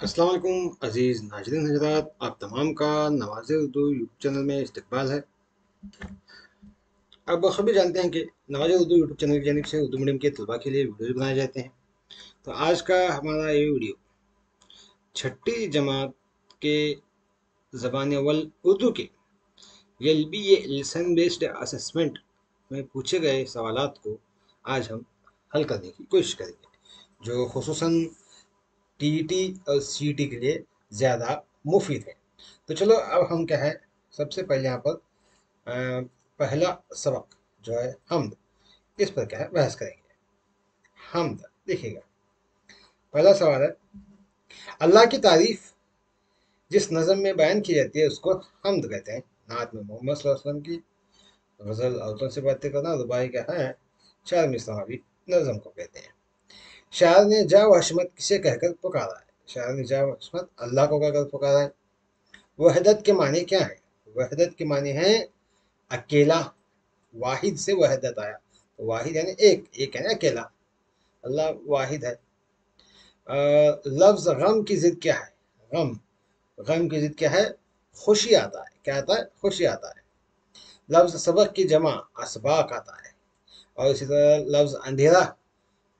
अस्सलाम वालेकुम अजीज़ नाज़रीन हज़रात, आप तमाम का नवाज़ उर्दू यूट्यूब चैनल में इस्तकबाल है। अब सभी जानते हैं कि नवाज़ उर्दू यूट्यूब चैनल की जानिब से उर्दू मीडियम के तलबा के लिए वीडियोज़ बनाए जाते हैं। तो आज का हमारा ये वीडियो छठी जमात के ज़बान अव्वल उर्दू के एलबीए लेसन बेस्ड असेसमेंट में पूछे गए सवालात को आज हम हल करने की कोशिश करेंगे, जो खुसूसन टीईटी और सीईटी के लिए ज़्यादा मुफीद है। तो चलो अब हम क्या है, सबसे पहले यहाँ पर पहला सबक जो है हम्द, इस पर क्या है बहस करेंगे। हम्द देखिएगा, पहला सवाल है, अल्लाह की तारीफ जिस नज़म में बयान की जाती है उसको हम्द कहते हैं। नात में मोहम्मद सल्लल्लाहु अलैहि वसल्लम की गज़ल, औरतों से बातें करना, रुबाई क्या है, शायर मिसरा भी नज़म को कहते हैं। शायर ने जा व हशमत किसे कहकर पुकारा है? शायर ने जा व हशमत अल्लाह को कहकर पुकारा है। वहदत के माने क्या है? वहदत के माने हैं अकेला। वाहिद से वहदत आया, तो वाहिद यानी एक, एक है ना अकेला, अल्लाह वाहिद है। लफ्ज गम की जिद क्या है? गम, गम की जिद क्या है? खुशी आता है। क्या आता है? खुशी आता है। लफ्ज सबक की जमा असबाक आता है। और इसी तरह लफ्ज अंधेरा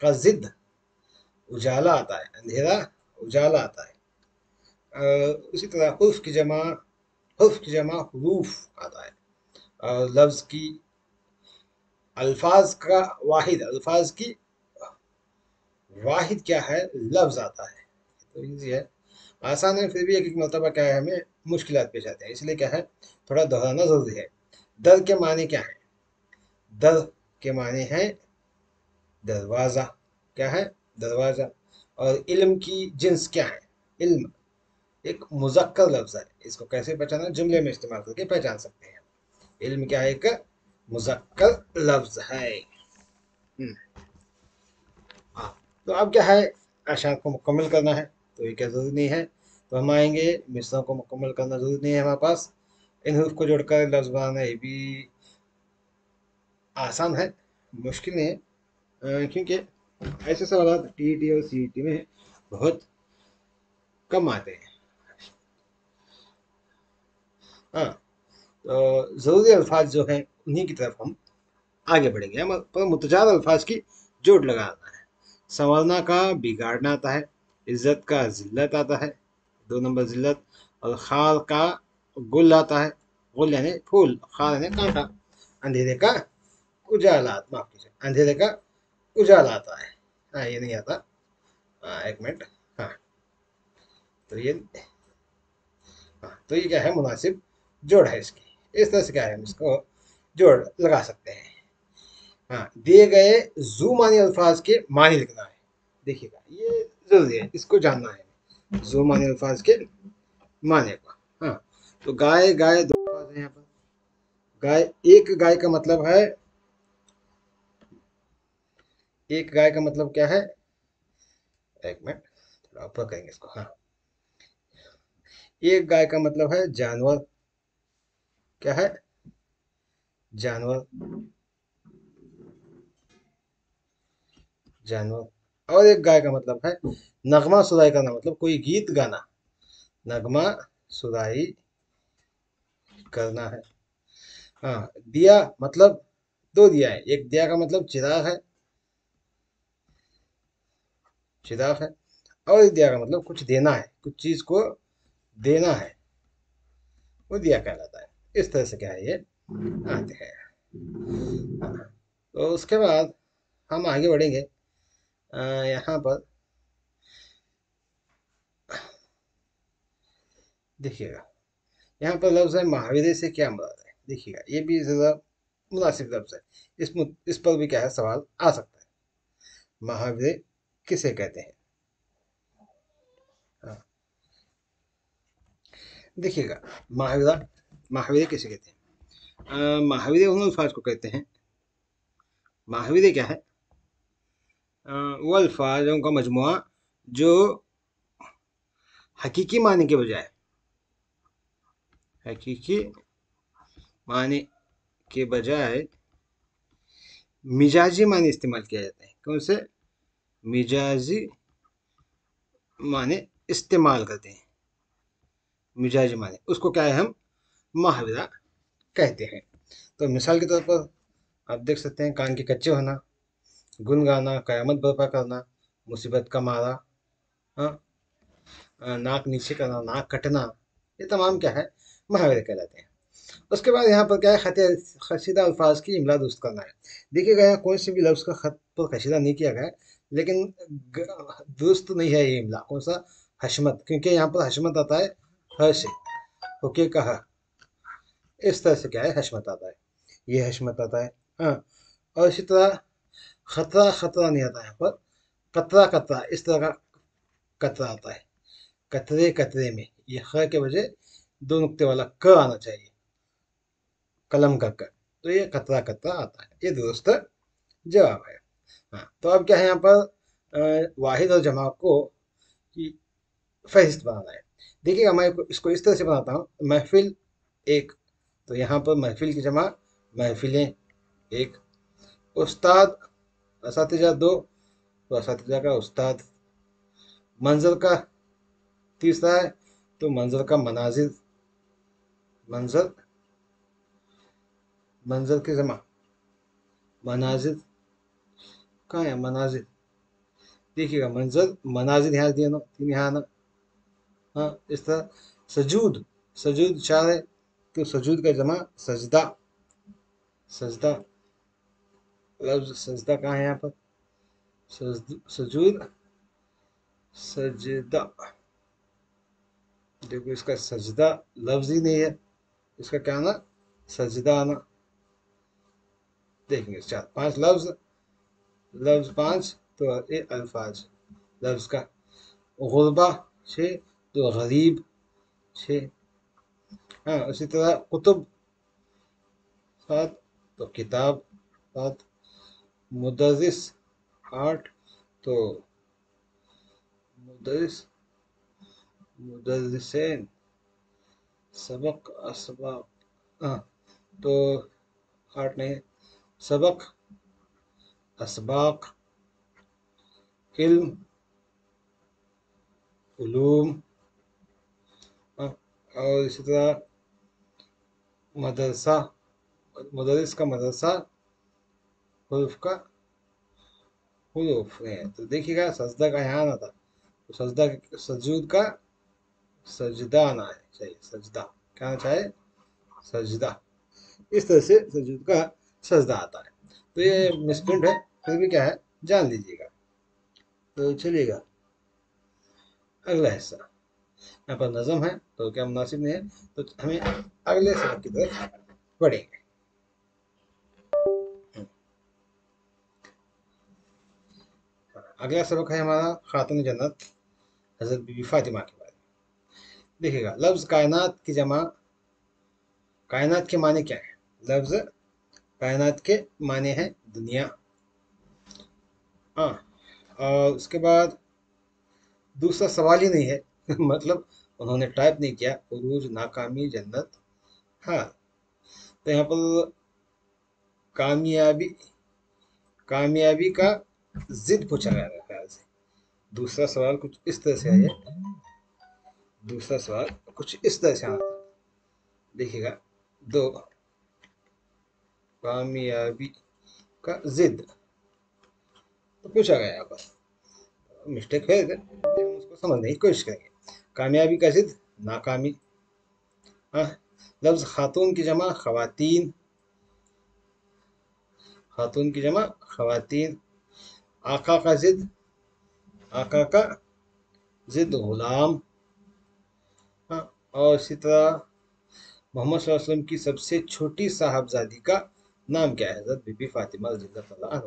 का जिद उजाला आता है। अंधेरा उजाला आता है। उसी तरह हुर्फ की जमा हुरूफ आता है। और लफ्ज की अल्फाज का वाहिद, अल्फाज की वाहिद क्या है? लफ्ज आता है। तो ईजी है, आसान है, फिर भी एक एक मरतबा क्या है हमें मुश्किलात पेश आते हैं, इसलिए क्या है थोड़ा दोहराना जरूरी है। दर के माने क्या है? दर के माने हैं दरवाज़ा। क्या है? दरवाज़ा। और इल्म की जिन्स क्या है? इल्म एक मुज़क्कर लफ्ज़ है, इसको कैसे पहचाना? जुमले में इस्तेमाल करके पहचान सकते हैं। इल्म क्या है? एक मुज़क्कर लफ्ज़ है। हाँ, तो अब क्या है, अशार को मुकम्मल करना है, तो ये क्या ज़रूरी नहीं है। तो हम आएंगे, मिसरों को मुकम्मल करना ज़रूरी नहीं है हमारे पास। इन हुरूफ को जोड़कर लफ्ज़ बनाना ये भी आसान है, मुश्किल नहीं है। क्योंकि ऐसे सवाल टीईटी और सीईटी में बहुत कम आते हैं। हाँ, तो ज़रूरी अल्फाज जो हैं उन्हीं की तरफ हम आगे बढ़ेंगे। हम पर मुतजाद अल्फाज की जोड़ लगाना है। संवरना का बिगाड़ना आता है। इज्जत का जिल्लत आता है, 2 नंबर जिल्लत। और खाल का गुल आता है। गुल यानी फूल, खाल यानी कांटा। अंधेरे का उजाला, माफ कीजिए, अंधेरे का उजाला आता है। हाँ, ये नहीं आता। हाँ, एक मिनट। हाँ, तो ये, हाँ, तो ये क्या है, मुनासिब जोड़ है इसकी। इस तरह से क्या है, हम इसको जोड़ लगा सकते हैं। हाँ, दिए गए जू मानी अल्फाज के मानी लिखना है। देखिएगा, ये जरूरी है, इसको जानना है, जू मानी अल्फाज के माने को। हाँ, तो गाय गाय दो अल्फाज हैं यहाँ पर। गाय, एक गाय का मतलब है, एक गाय का मतलब क्या है? एक मिनट, थोड़ा ऊपर करेंगे इसको। हाँ, एक गाय का मतलब है जानवर। क्या है? जानवर, जानवर। और एक गाय का मतलब है नगमा सुराई करना, मतलब कोई गीत गाना, नगमा सुराई करना है। हाँ, दिया मतलब दो दिया है। एक दिया का मतलब चिराग है, चिराग है। और एक दिया का मतलब कुछ देना है, कुछ चीज को देना है, वो दिया कहलाता है। इस तरह से क्या है, ये आते हैं। हाँ, तो उसके बाद हम आगे बढ़ेंगे। यहाँ पर देखिएगा, यहाँ पर लफ्ज़ है महावीरे से क्या मुराद है? देखिएगा, ये भी ज़रा मुनासिब लफ्ज़ है। इस पर भी क्या है, सवाल आ सकता है। महावीरे किसे कहते हैं? हाँ, देखिएगा, महावीरा, महावीरे किसे कहते हैं? महावीरे उन अल्फाज को कहते हैं, महावीरे क्या है? वो अल्फाजों का मजमुआ जो हकीकी माने के बजाय, हकीकी माने के बजाय मिजाजी माने इस्तेमाल किया जाता है। कौन से? मिजाजी माने इस्तेमाल करते हैं, मिजाज माने, उसको क्या है, हम मुहावरा कहते हैं। तो मिसाल के तौर पर आप देख सकते हैं, कान के कच्चे होना, गुन गाना, कयामत बर्पा करना, मुसीबत का मारा, हाँ, नाक नीचे करना, नाक कटना, ये तमाम क्या है, मुहावरे कहलाते हैं। उसके बाद यहाँ पर क्या है, खसीदा अल्फाज की इमला दुरुस्त करना है। देखिएगा यहाँ कोई से भी लफ्ज़ का खत पर खसीदा नहीं किया गया है, लेकिन दुरुस्त नहीं है ये इमला। कौन सा? हशमत, क्योंकि यहाँ पर हशमत आता है ह से, ओके कहा, इस तरह से क्या है, हशमत आता है, ये हशमत आता है। हाँ, और इसी तरह खतरा खतरा नहीं आता यहाँ पर, कतरा कतरा, इस तरह का कतरा आता है, कतरे कतरे में, ये ख के बजाय दो नुक्ते वाला क आना चाहिए, कलम का क, तो ये कतरा कतरा आता है, ये दुरुस्त जवाब है। हाँ, तो अब क्या है यहाँ पर, वाहिद और जमा को की फहरिस्त बनाना है। देखिएगा मैं इसको इस तरह से बनाता हूँ, महफिल एक, तो यहाँ पर महफिल की जमा महफिलें एक, उस्ताद असातिजा दो, तो असातिजा का उस्ताद, मंजर का तीसरा है, तो मंजर का मनाजिर, मंजर, मंजर की जमा मनाजिर, कहाँ है मनाजिर, देखिएगा मंजर मनाजिर यहाँ दिया ना, तीन यहाँ आना। हाँ, इस तरह सजूद, सजूद चार है, तो सजूद का जमा सजदा, सजदा, लफ्ज सजदा कहाँ है यहाँ पर, सजूद, सजदा, देखो इसका सजदा लफ्ज ही नहीं है, इसका क्या आना, सजदा आना। देखेंगे चार पांच लफ्ज, लफ्ज पांच, तो ये अल्फाज, लफ्ज का गुरबा छः, तो गरीब छः। हाँ, उसी तरह कुतुब सात, तो किताब सात, मुदर्रिस आठ, तो मुदर्रिस, मुदर्रिसैन, सबक असबाक, हाँ, तो आठ नहीं, सबक असबाक, इल्म उलूम, हाँ, और इसी तरह मदरसा, मुदर्रिस का मदरसा, हुरूफ का हुरूफ है। तो देखिएगा सजदा का यहाँ आना था, तो सजदा सजूद का सजदा आना है, सही, सजदा क्या आना चाहिए, सजदा, इस तरह से सजूद का सजदा आता है। तो ये मिसप्रिंट है, फिर भी क्या है, जान लीजिएगा। तो चलिएगा अगला हिस्सा, यहाँ पर नज़म है तो क्या मुनासिब नहीं है, तो हमें अगले सबक की तरफ बढ़ेंगे। अगला सबक है हमारा खातून जन्नत हज़रत बीबी फातिमा के बारे में। देखिएगा लफ्ज़ कायनात की जमा, कायनात के माने क्या है, लफ्ज़ कायनात के माने हैं दुनिया। हाँ, और उसके बाद दूसरा सवाल ही नहीं है मतलब उन्होंने टाइप नहीं किया, उरूज, नाकामी, जन्नत। हाँ, तो यहाँ पर कामयाबी, कामयाबी का जिद पूछा गया है ख्याल से। दूसरा सवाल कुछ इस तरह से है, दूसरा सवाल कुछ इस तरह से आता है, देखिएगा दो, कामयाबी का जिद तो पूछा गया यहाँ पर, मिस्टेक है इधर, हम उसको समझने की कोशिश करेंगे। कामयाबी का जिद नाकामी। हाँ, लफ्ज़ खातून की जमा खवातीन, खातून की जमा खवातीन। आका का जिद, आका का जिद गुलाम। हाँ, और इसी तरह मोहम्मद सल्लल्लाहु अलैहि वसल्लम की सबसे छोटी साहबजादी का नाम क्या है, हज़रत बीबी फातिमा रज़ियल्लाहु अन्हा।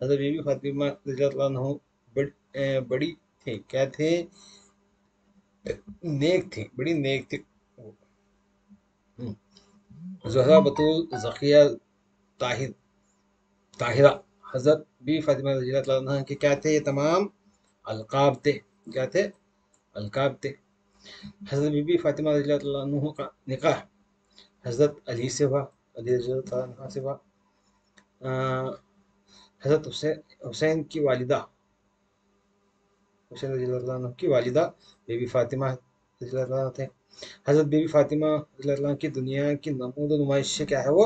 हज़रत बीबी फातिमा रज़ियल्लाहु अन्हा बड़ी थी, क्या थे, नेक थी, बड़ी नेक थी। ज़हरा, बतूल, ज़किया, ताहिर, ताहिरा। हज़रत बीबी फातिमा रज़ियल्लाहु अन्हा के क्या थे, ये तमाम अलकाब थे, क्या थे, अलकाब थे। हज़रत बीबी फातिमा रज़ियल्लाहु अन्हा का निकाह हज़रत अली से हुआ, अली रज़ियल्लाहु अन्हा से हुआ। हज़रत हुसैन की वालिदा हुसैन रज़ियल्लाहु अन्हु की वालिदा बीबी फातिमा रज़ियल्लाहु अन्हा थे। हज़रत बीबी फातिमा रज़ियल्लाहु अन्हा की दुनिया की नमूद नुमाइश से क्या है, वो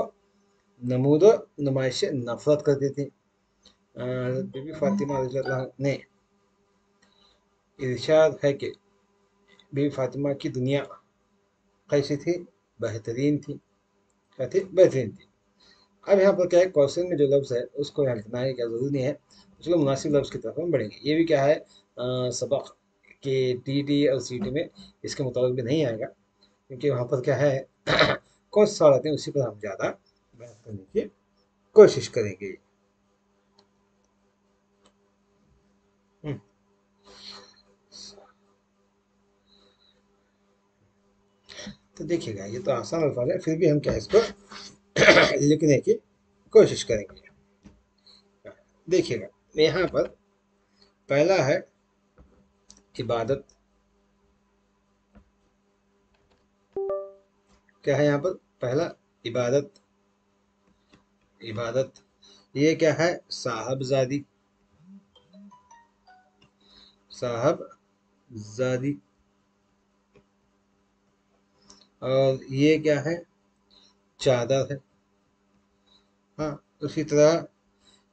नमूद नुमाइश से नफरत करती थी। हज़रत बीबी फातिमा रज़ियल्लाहु अन्हा ने इरशाद है कि बीबी फातिमा की दुनिया कैसी थी, बेहतरीन थी। क्या थी? बेहतरीन थी। अब यहाँ पर क्या है, क्वेश्चन में जो लफ्ज़ है उसको यहाँ लिखना है, क्या ज़रूरी नहीं है, उसको मुनासिब लफ्ज़ की तरफ हम बढ़ेंगे। ये भी क्या है, सबक के टीटी और सीटी में इसके मुताबिक भी नहीं आएगा, क्योंकि वहाँ पर क्या है कौन सा सवाल आते हैं उसी पर हम ज़्यादा बहस करने की कोशिश करेंगे। हम्म, तो देखिएगा, ये तो आसान अल्फाज है, फिर भी हम क्या है इसको लिखने की कोशिश करेंगे। देखिएगा, यहाँ पर पहला है इबादत। क्या है यहाँ पर? पहला इबादत। इबादत ये क्या है? साहबजादी। साहबजादी। और ये क्या है? चादर है। हाँ, उसी तरह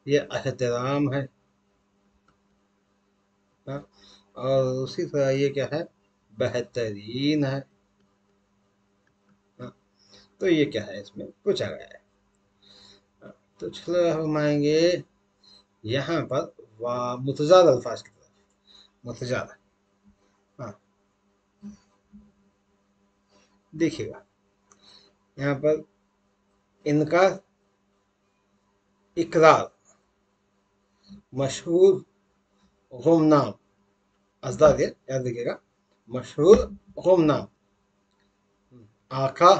ये एहतराम है। हाँ, और उसी तरह ये क्या है? बेहतरीन है। हाँ, तो ये क्या है, इसमें पूछा गया है। हाँ, तो चलो हम आएंगे यहाँ पर वाह मुतजाद अल्फाज की तरफ। मुतजाद। हाँ, देखिएगा यहाँ पर इनका इकरार, मशहूर, गुमनाम। अजदाद है, याद रखिएगा, मशहूर, गुमनाम, आका,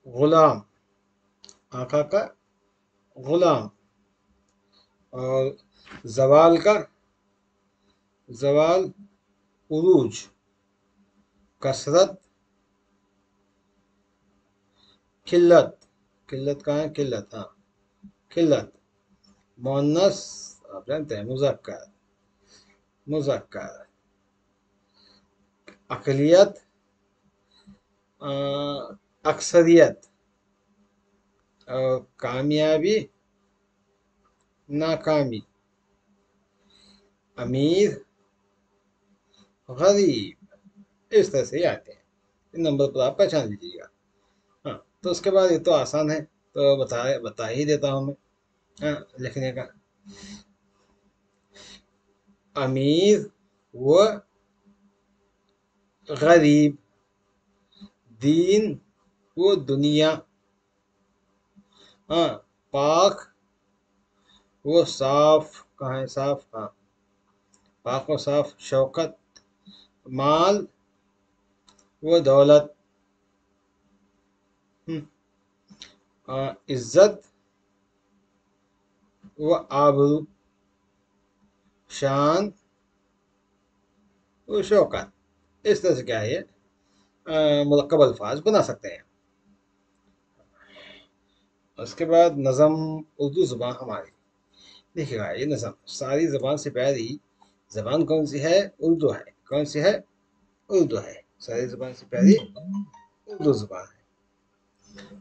गुलाम, आका का गुलाम, और जवाल का जवाल, उरूज, कसरत, किल्लत। किल्लत कहाँ है? किल्लत, हाँ, किल्लत, मोन्नस, आप जानते हैं, मुजक्कर, मुजक्कर, अकलियत, अक्सरियत, और कामयाबी, नाकामी, अमीर, गरीब। इस तरह से ही आते हैं। इन नंबर पर आप पहचान लीजिएगा। हाँ, तो उसके बाद ये तो आसान है, तो बता ही देता हूँ मैं। हाँ, लिखने का, अमीर व गरीब, दीन व दुनिया, हाँ, पाक वो साफ। कहाँ है साफ? हाँ, पाक व साफ, शौकत, माल वो दौलत, इज्जत वो आबरू, शान वो शौकत। इस तरह से क्या है, मुरक्कब अल्फाज बना सकते हैं। उसके बाद नज़म, उर्दू ज़ुबान हमारी। देखिएगा, ये नज़म सारी ज़बान से प्यारी ज़बान कौन सी है? उर्दू है। कौन सी है? उर्दू है। सारी ज़बान से प्यारी उर्दू ज़ुबान है।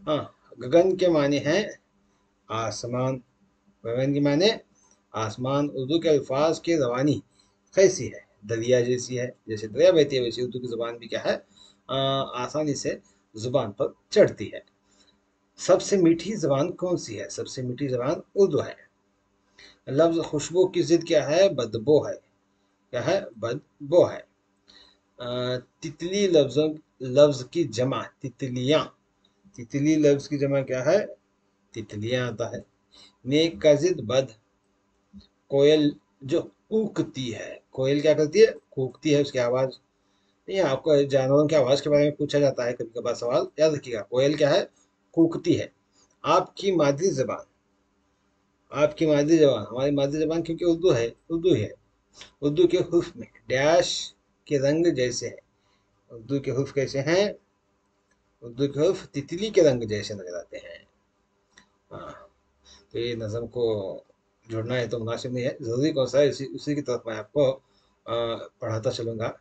हाँ, गगन के माने हैं आसमान। गगन के माने आसमान। उर्दू के अल्फाज की रवानी कैसी है? दरिया जैसी है। जैसे दरिया बहती है वैसे उर्दू की ज़ुबान भी क्या है, आसानी से ज़ुबान पर चढ़ती है। सबसे मीठी ज़बान कौन सी है? सबसे मीठी ज़बान उर्दू है। लफ्ज़ खुशबू की ज़िद क्या है? बदबो है। क्या है? बदबो है। तितली लफ्ज़ की जमा तितलियाँ। तितली लफ्ज़ की जमा क्या है? तितलियाँ आता है। नेक का जिद बद, कोयल जो कूकती है। कोयल क्या करती है? कूकती है, उसकी आवाज़। ये आपको जानवरों की आवाज़ के बारे में पूछा जाता है कभी कभार सवाल, याद रखिएगा। कोयल क्या है? कूकती है। आपकी मादरी ज़बान। आपकी मादरी ज़बान, हमारी मादरी ज़बान क्योंकि उर्दू है, उर्दू है। उर्दू के हुर्फ में डैश के रंग जैसे है। उर्दू के हुर्फ कैसे हैं? उर्दू के हुर्फ तितली के रंग जैसे नजर आते हैं। हाँ, तो ये नज़म को जोड़ना है तो मुनासिब नहीं है, ज़रूरी कौन सा है, उसी की तरफ मैं आपको पढ़ाता चलूँगा।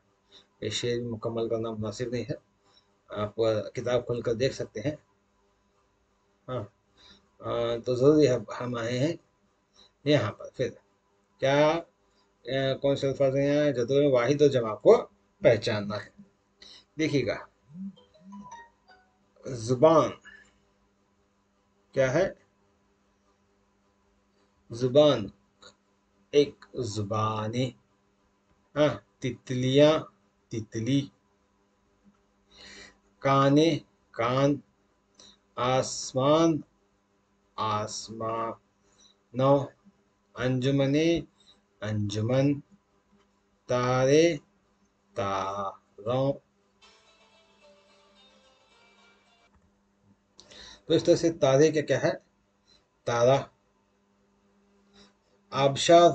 ये शेर मुकम्मल करना मुनासिब नहीं है, आप किताब खोल कर देख सकते हैं। हाँ, तो ज़रूरी है हम आए हैं यहाँ पर। फिर क्या कौन से अल्फाज हैं यहाँ? जदों में वाहिद और जमा को पहचानना है। देखिएगा, जुबान क्या है? जुबान, एक जुबानी। हाँ, तितलियां, तितली। काने, कान। आसमान, आसमानों। अंजुमने, अंजुमन। तारे, तारों। तो इस तरह से तारे का क्या है? तारा। आबशार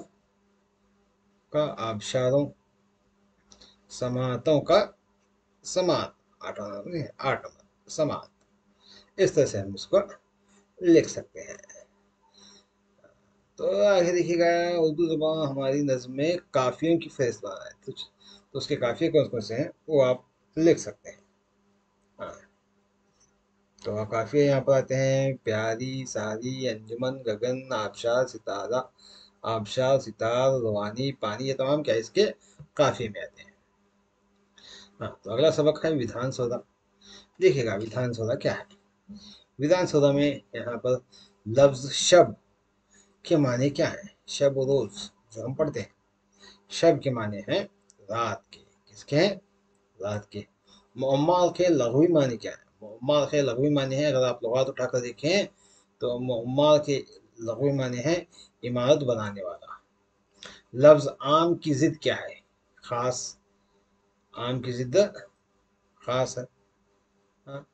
का आबशारों। समातों का समात। आठ नंबर नहीं है, 8 नंबर समात। इस तरह से हम इसको लिख सकते हैं। तो आगे देखिएगा, उर्दू ज़ुबान हमारी नज़्म में काफ़ियों की फहरिस्त बना है। तो उसके काफ़िए कौन कौन से हैं वो आप लिख सकते हैं। हाँ, तो काफ़िए यहाँ पर आते हैं: प्यारी, सारी, अंजुमन, गगन, आबशार, सितारा। आबशार, सितार, रवानी, पानी, ये तमाम क्या है इसके काफ़िए में आते हैं। हाँ, तो अगला सबक है विधान सौदा। देखिएगा, विधान सौदा क्या है? विधान सौदा में यहाँ पर लफ्ज़ शब के माने क्या है? शब और रोज़ जो हम पढ़ते हैं, शब के माने हैं रात के। किसके हैं? रात के। मुअम्मार के लघवी माने क्या है? मुअम्मार के लघवी माने हैं, अगर आप लुगात उठाकर देखें तो मुअम्मार के लघवी माने हैं इमारत बनाने वाला। लफ्ज़ आम की ज़िद क्या है? खास। आम की ज़िद खास है। हाँ?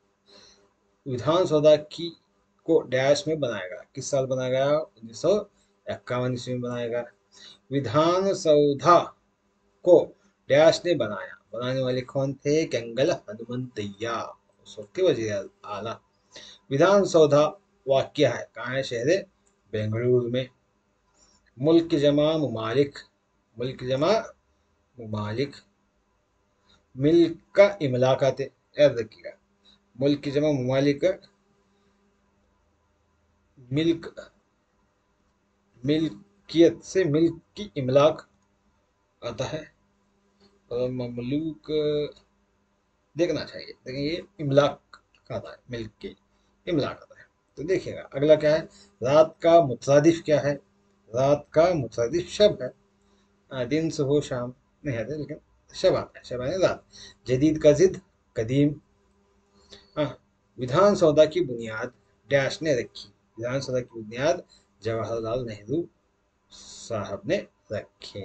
विधान सौदा की को डैश में बनाया गया। किस साल बनाया गया? 1951 ईस्वी में बनाया गया। विधान सौधा को डैश ने बनाया। बनाने वाले कौन थे? केंगल हनुमंतैया, उस वक्त के वजीर आला। विधान सौधा वाक़ है कहाँ है? शहर बेंगलुरु में। मुल्क की जमा मुमालिक। मुल्क की जमा मुमालिक। मिल्क का इमलाक आते, याद रखिएगा। मुल्क की जमा मुमालिक, मिल्क, मिल्कियत से मिल्क की इमलाक आता है। और ममलूक देखना चाहिए, लेकिन ये इमलाक का आता है, मिल्क की इमलाक आता है। तो देखिएगा अगला क्या है? रात का मुतरादिफ क्या है? रात का मुतरादिफ शब है। दिन सुबह शाम नहीं आते, लेकिन शब आता है। शब है रात। जदीद का जिद कदीम। हाँ, विधान सौदा की बुनियाद डैश ने रखी। विधान सौदा की बुनियाद जवाहरलाल नेहरू साहब ने रखे।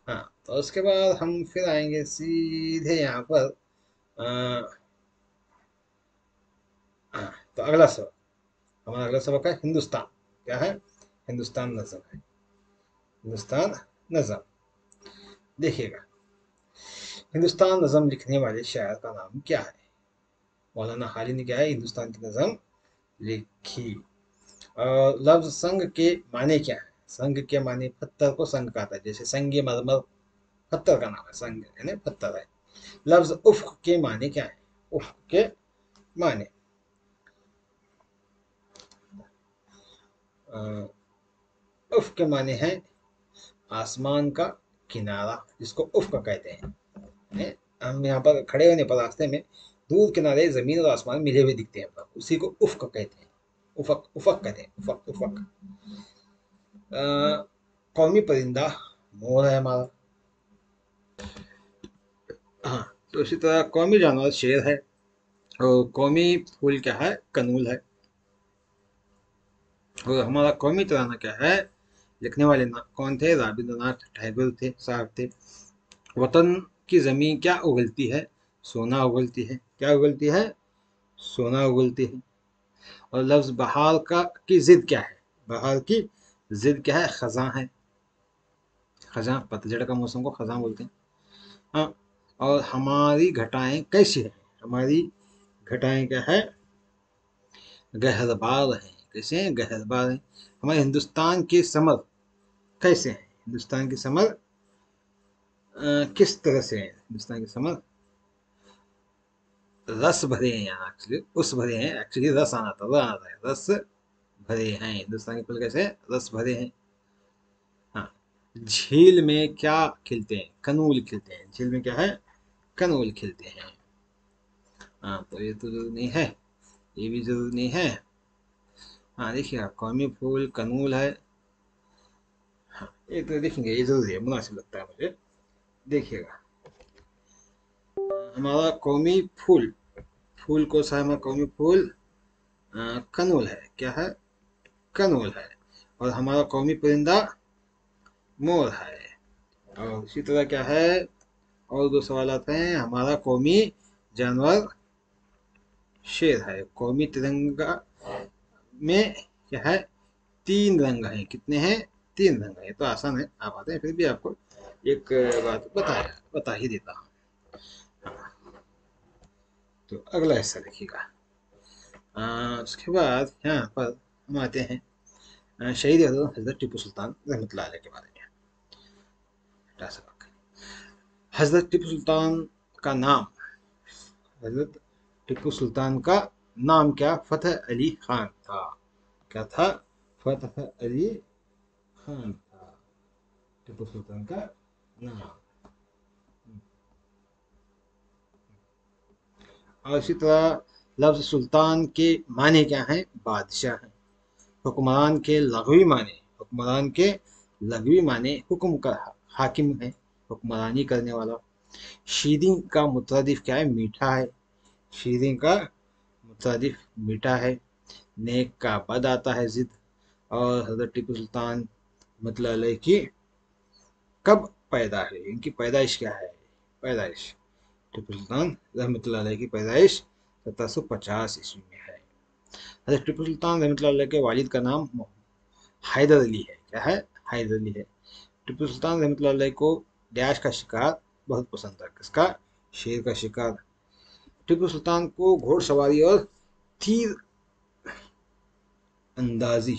हाँ, तो उसके बाद हम फिर आएंगे सीधे यहाँ पर। आ, हाँ, तो अगला सबक, हमारा अगला सबक है हिंदुस्तान। क्या है? हिंदुस्तान नज़म है। हिंदुस्तान नज़म। देखिएगा, हिंदुस्तान नज़म लिखने वाले शायर का नाम क्या है? मौलाना हाली ने क्या है? हिंदुस्तान की नज़म लिखी। और लफ्ज संग के माने क्या है? संग के माने पत्थर को संग कहता है, जैसे संग मरमर पत्थर का नाम है, संग यानी पत्थर है। लफ्ज उफ्क के माने क्या है? उफ्क के माने उफ्क के माने हैं आसमान का किनारा, जिसको उफ्क कहते हैं। हम यहाँ पर खड़े होने पर रास्ते में दूर किनारे जमीन और आसमान मिले हुए दिखते हैं, उसी को उफ्क कहते हैं। उफक, उफक कहते हैं, उफक, उफक। कौमी परिंदा मोर है हमारा। हाँ, तो इसी तरह कौमी जानवर शेर है। और कौमी फूल क्या है? कनूल है। और हमारा कौमी तराना क्या है? लिखने वाले कौन थे? रविंद्रनाथ टैगोर थे, साहब थे। वतन की जमीन क्या उगलती है? सोना उगलती है। क्या उगलती है? सोना उगलती है। और लफ्ज बहार का की जिद क्या है? बहार की जिद क्या है? खजा है। खजा, पतझड़ का मौसम को खजा बोलते हैं। हाँ, और हमारी घटाएं कैसी है? हमारी घटाएं क्या है? गहरबार है। कैसे हैं? गहरबार है। हमारे हिंदुस्तान के समर कैसे हैं? हिंदुस्तान के समर किस तरह से हैं हिंदुस्तान के समर, रस भरे हैं यहाँ, एक्चुअली उस भरे हैं, एक्चुअली रस आना था, वह आना था, रस भरे हैं हिंदुस्तान के फूल कैसे हैं? रस भरे हैं। हाँ, झील में क्या खिलते हैं? कनूल खिलते हैं। झील में क्या है? कनूल खिलते हैं। हाँ, तो ये तो जरूरी नहीं है, ये भी जरूरी नहीं है। हाँ देखिए, कौमी फूल कनूल है। हाँ, ये तो देखेंगे, ये जरूरी है, मुनासिब लगता है मुझे। देखिएगा, हमारा कौमी फूल, फूल कौन सा है हमारा कौमी फूल? कनूल है। क्या है? कनूल है। और हमारा कौमी परिंदा मोर है। और इसी तरह क्या है, और दो सवाल आते हैं। हमारा कौमी जानवर शेर है। कौमी तिरंगा में क्या है? तीन रंग हैं। कितने हैं? तीन रंग है। तो आसान है, आप आते हैं, फिर भी आपको एक बात बता ही देता हूँ। तो अगला हिस्सा देखिएगा। उसके बाद यहाँ पर हम आते हैं शहीद हजरत टीपू सुल्तान रहमतुल्लाह अलैह के बारे में। हजरत टीपू सुल्तान का नाम, हजरत टीपू सुल्तान का नाम क्या? फतेह अली खान था। क्या था? फतेह अली खान था टीपू सुल्तान का नाम। और इसी तरह लफ्ज सुल्तान के माने क्या हैं? बादशाह हैं। हुक्मरान के लघवी माने, हुक्मरान के लघवी माने हुक्म का हाकिम है, हुक्मरानी करने वाला। शीरीं का मुतरदिफ क्या है? मीठा है। शीरीं का मुतरदिफ मीठा है। नेक का बद आता है जिद। और हजरत टिपू सुल्तान मतलब की कब पैदा है? इनकी पैदाइश क्या है? पैदाइश, टिपू सुल्तान रहमतुल्लाह अलैह की पैदाइश 1750 ईस्वी में है। हजरत टिपू सुल्तान रहमतुल्लाह अलैह के वालिद का नाम हैदर अली है। क्या है? हैदर अली है। टिपू सुल्तान रहमतुल्लाह अलैह को डैश का शिकार बहुत पसंद था। किसका? शेर का शिकार। टिपू सुल्तान को घोड़सवारी और तीर अंदाजी,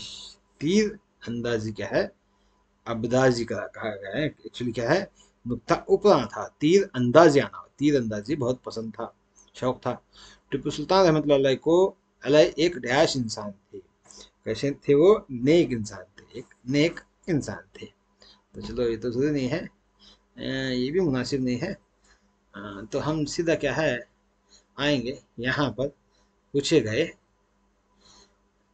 तीर अंदाजी क्या है? अबदाजी का कहा गया है। एक्चुअली क्या है? नुक्ता ऊपर था, तीर अंदाजी आना, तीर अंदाजी बहुत पसंद था, शौक था। टिपू सुल्तान रहमतुल्लाह अलैह को अलैह एक डैश इंसान थे। कैसे थे वो? नेक इंसान थे, एक नेक इंसान थे। तो चलो, ये तो जरूरी नहीं है, ये भी मुनासिब नहीं है। तो हम सीधा क्या है, आएंगे यहाँ पर पूछे गए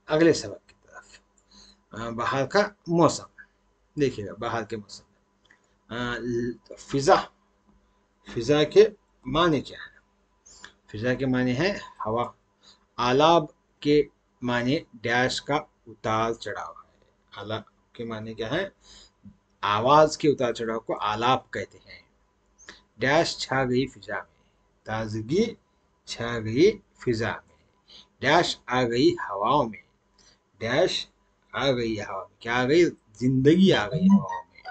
अगले सबक की तरफ। बाहर का मौसम देखिएगा। बाहर के मौसम में फिजा, फिजा के माने क्या है? फिजा के माने हैं हवा। आलाब के माने डैश का उतार चढ़ाव है। आलाब के माने क्या है? आवाज के उतार चढ़ाव को आलाप कहते हैं। डैश छा गई फिजा में, ताजगी छा गई फिजा में, डैश आ गई हवाओं में, डैश आ गई हवा में। क्या आ गई? जिंदगी आ गई हवाओं में।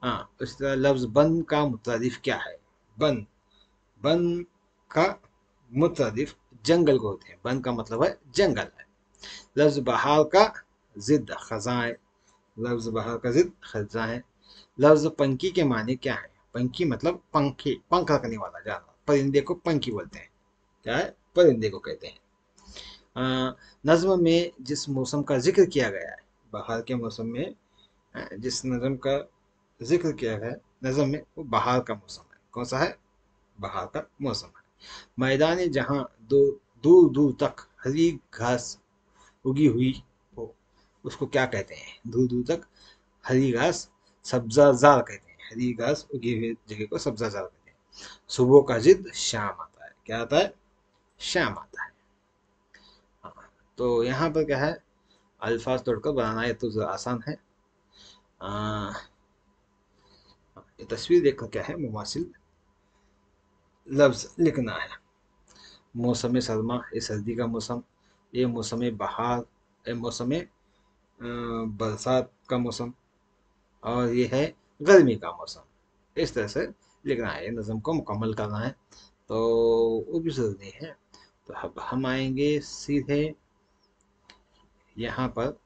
हाँ, उस तरह लफ्ज बन का मुतरदिफ क्या है? बन, बन का मुतरदिफ जंगल को होते हैं। बन का मतलब है जंगल है। लफ्ज बहार का जिद खजा है। लफ्ज बहार का जिद खजा है। लफ्ज पंखी के माने क्या है? पंखी मतलब पंखे, पंख रखने वाला जानवर। परिंदे को पंखी बोलते हैं। क्या है? परिंदे को कहते हैं। नज्म में जिस मौसम का जिक्र किया गया है, बहार के मौसम में जिस नज्म का जिक्र किया गया है नज्म में, वो बहार का मौसम है। कौन सा है? बहार का मौसम है। मैदान जहाँ दूर दूर तक हरी घास उगी हुई हो, उसको क्या कहते हैं? दूर दूर तक हरी घास सब्जाजार कहते हैं। हरी घास उगी हुई जगह को सब्जाजार कहते हैं। सुबह का जिद शाम आता है। क्या आता है? शाम आता है। हाँ, तो यहाँ पर क्या है, अल्फाज तोड़कर बनाना ये तो आसान है। ये तस्वीर देखकर क्या है, मुमासिल लफ्ज लिखना है। मौसम सरमा, ये सर्दी का मौसम। ये मौसम बहार, ये मौसम बरसात का मौसम। और ये है गर्मी का मौसम। इस तरह से लिखना है, नज़म को मुकम्मल करना है। तो वो भी ज़रूरी है। तो अब हम आएंगे सीधे यहाँ पर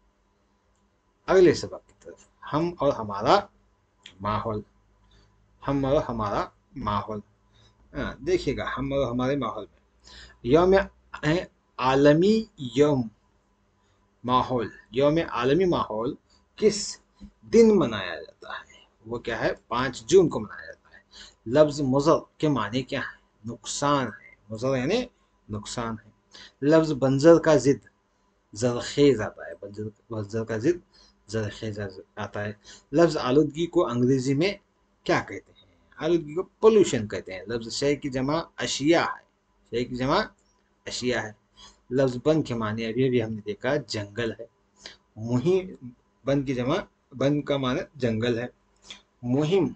अगले सबक की तरफ। हम और हमारा माहौल। हम और हमारा माहौल। देखिएगा, हम और हमारे माहौल में यौम है आलमी यौम माहौल। यौम आलमी माहौल किस दिन मनाया जाता है? वो क्या है? 5 जून को मनाया जाता है। लफ्ज मुज़र के माने क्या है? नुकसान है। मुज़र यानी नुकसान है। लफ्ज बंजर का जिद जरखेज आता है। बंजर का जिद जरखेज आता है। लफ्ज आलूदगी को अंग्रेजी में क्या कहते हैं? आलूदगी को पोल्यूशन कहते हैं। लफ्ज शय की जमा अशिया है। शय की जमा अशिया है। लफ्ज बन के माने अभी अभी हमने देखा जंगल है। मुहिम, बन की जमा, बन का माने जंगल है। मुहिम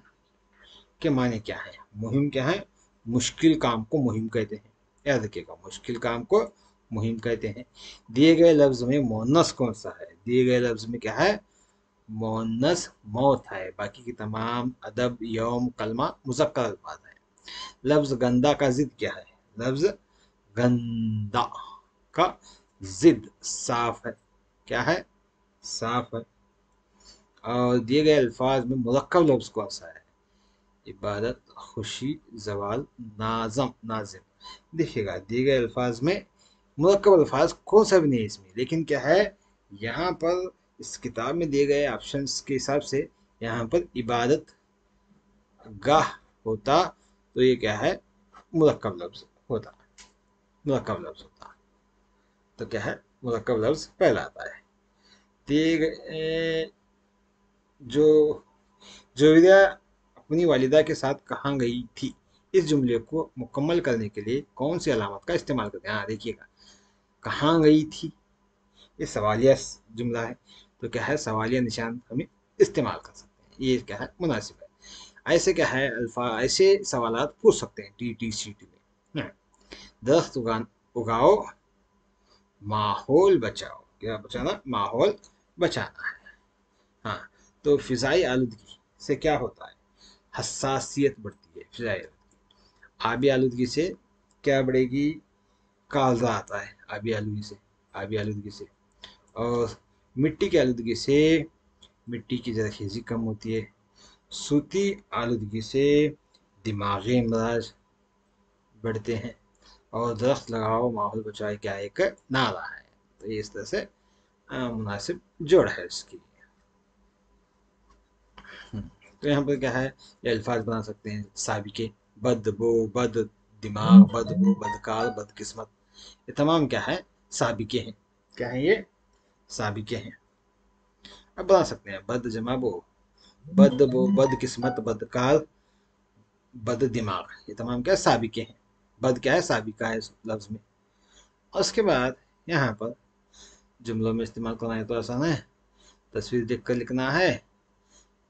के माने क्या है? मुहिम क्या है? मुश्किल काम को मुहिम कहते हैं। याद रखिएगा, मुश्किल काम को मुहिम कहते हैं। दिए गए लफ्ज में मोनस कौन सा है? दिए गए लफ्ज में क्या है? मोनस मौत है। बाकी की तमाम अदब, यौम, कलमा मुज़क्कर अल्फाज है। लफ्ज गंदा का जिद क्या है? लफ्ज गंदा का जिद साफ है। क्या है? साफ है। और दिए गए अल्फाज में मुरक्कब लफ्ज कौन सा है? इबादत, खुशी, जवाल, नाजम, नाजिम। देखिएगा, दिए गए अल्फाज में मुरक्कब अल्फाज कौन सा भी नहीं है इसमें, लेकिन क्या है, यहाँ पर इस किताब में दिए गए ऑप्शंस के हिसाब से यहाँ पर इबादत गाह होता तो ये क्या है? मुरक्कब लफ्ज होता। मुरक्कब लफ्ज होता तो क्या है? मुरक्कब लफ्ज पहला आता है। दिए गए जो जोविया अपनी वालिदा के साथ कहाँ गई थी, इस जुमले को मुकम्मल करने के लिए कौन सी अलामत का इस्तेमाल करते हैं? हाँ देखिएगा, कहाँ गई थी, ये सवालिया जुमला है, तो क्या है? सवालिया निशान हमें इस्तेमाल कर सकते हैं। ये क्या है? मुनासिब है। ऐसे क्या है? अल्फा ऐसे सवालात पूछ सकते हैं टी सी टी में। दरख्त उगाओ, माहौल बचाओ। क्या बचाना? माहौल बचाना है। हाँ, तो फिजाई आलूदगी से क्या होता है? हसासियत बढ़ती है। फिजाई आबी आलूदगी से क्या बढ़ेगी? कालजा आता है आबी आलूदगी से। आबी आलूदगी से। और मिट्टी की आलूदगी से मिट्टी की जरखेज़ी कम होती है। सूती आलूदगी से दिमागी अमराज बढ़ते हैं। और दरख्त लगाओ, माहौल बचाओ क्या एक नारा है। तो ये इस तरह से मुनासिब जोड़ है इसकी। तो यहाँ पर क्या है? ये अल्फाज बना सकते हैं साबिके, बदबो, बद दिमाग, बदबो, बदकार, बदकिस्मत। ये तमाम क्या है? साबिके हैं। क्या है ये? साबिके हैं। अब बना सकते हैं बद जमा बो, बदबो, बदकिस्मत, बदकार, बद दिमाग। ये तमाम क्या? साबिके हैं। बद क्या है? साबिका है इस लफ्ज में। और उसके बाद यहाँ पर जुमलों में इस्तेमाल करना है तो आसान है। तस्वीर देख कर लिखना है,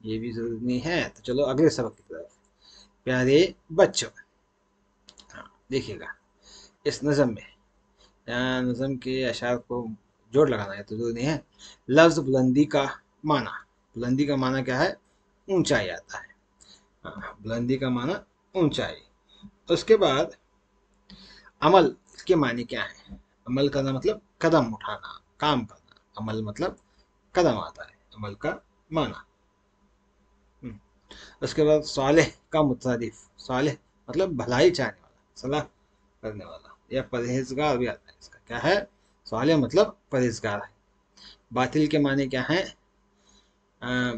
ये भी जरूरी नहीं है। तो चलो अगले सबक की तरफ। प्यारे बच्चों, हाँ देखिएगा, इस नज़म में यहाँ नज़म के अशार को जोड़ लगाना है तो जरूरी नहीं है। लफ्ज बुलंदी का माना। बुलंदी का माना क्या है? ऊंचाई आता है। हाँ, बुलंदी का माना ऊंचाई। उसके बाद अमल के माने क्या है? अमल करना मतलब कदम उठाना, काम करना। अमल मतलब कदम आता है अमल का माना। उसके बाद सालेह का मुतरदिफ। सालेह मतलब भलाई चाहने वाला, सलाह करने वाला, या परहेजगार भी आता है इसका। क्या है? सालेह मतलब परहेजगार है। बातिल के माने क्या है?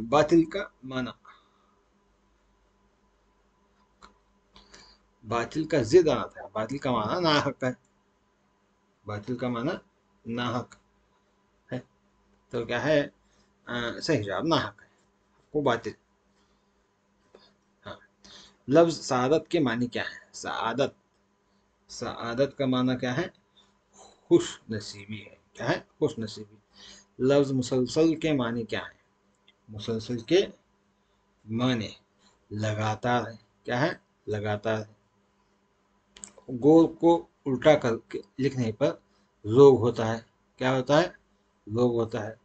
बातिल का माना, बातिल का जिद आना था। बातिल का माना नाहक है। बातिल का माना नाहक है। तो क्या है? सही जवाब नाहक है। वो बातिल। हाँ। लफ्ज सआदत के मानी क्या है? सआदत, सआदत का माना क्या है? खुश नसीबी है। क्या है? खुश नसीबी। लफ्ज मुसलसल के माने क्या है? मुसलसल के माने लगातार है। क्या है? लगातार है। गोल को उल्टा करके लिखने पर रोग होता है। क्या होता है? रोग होता है।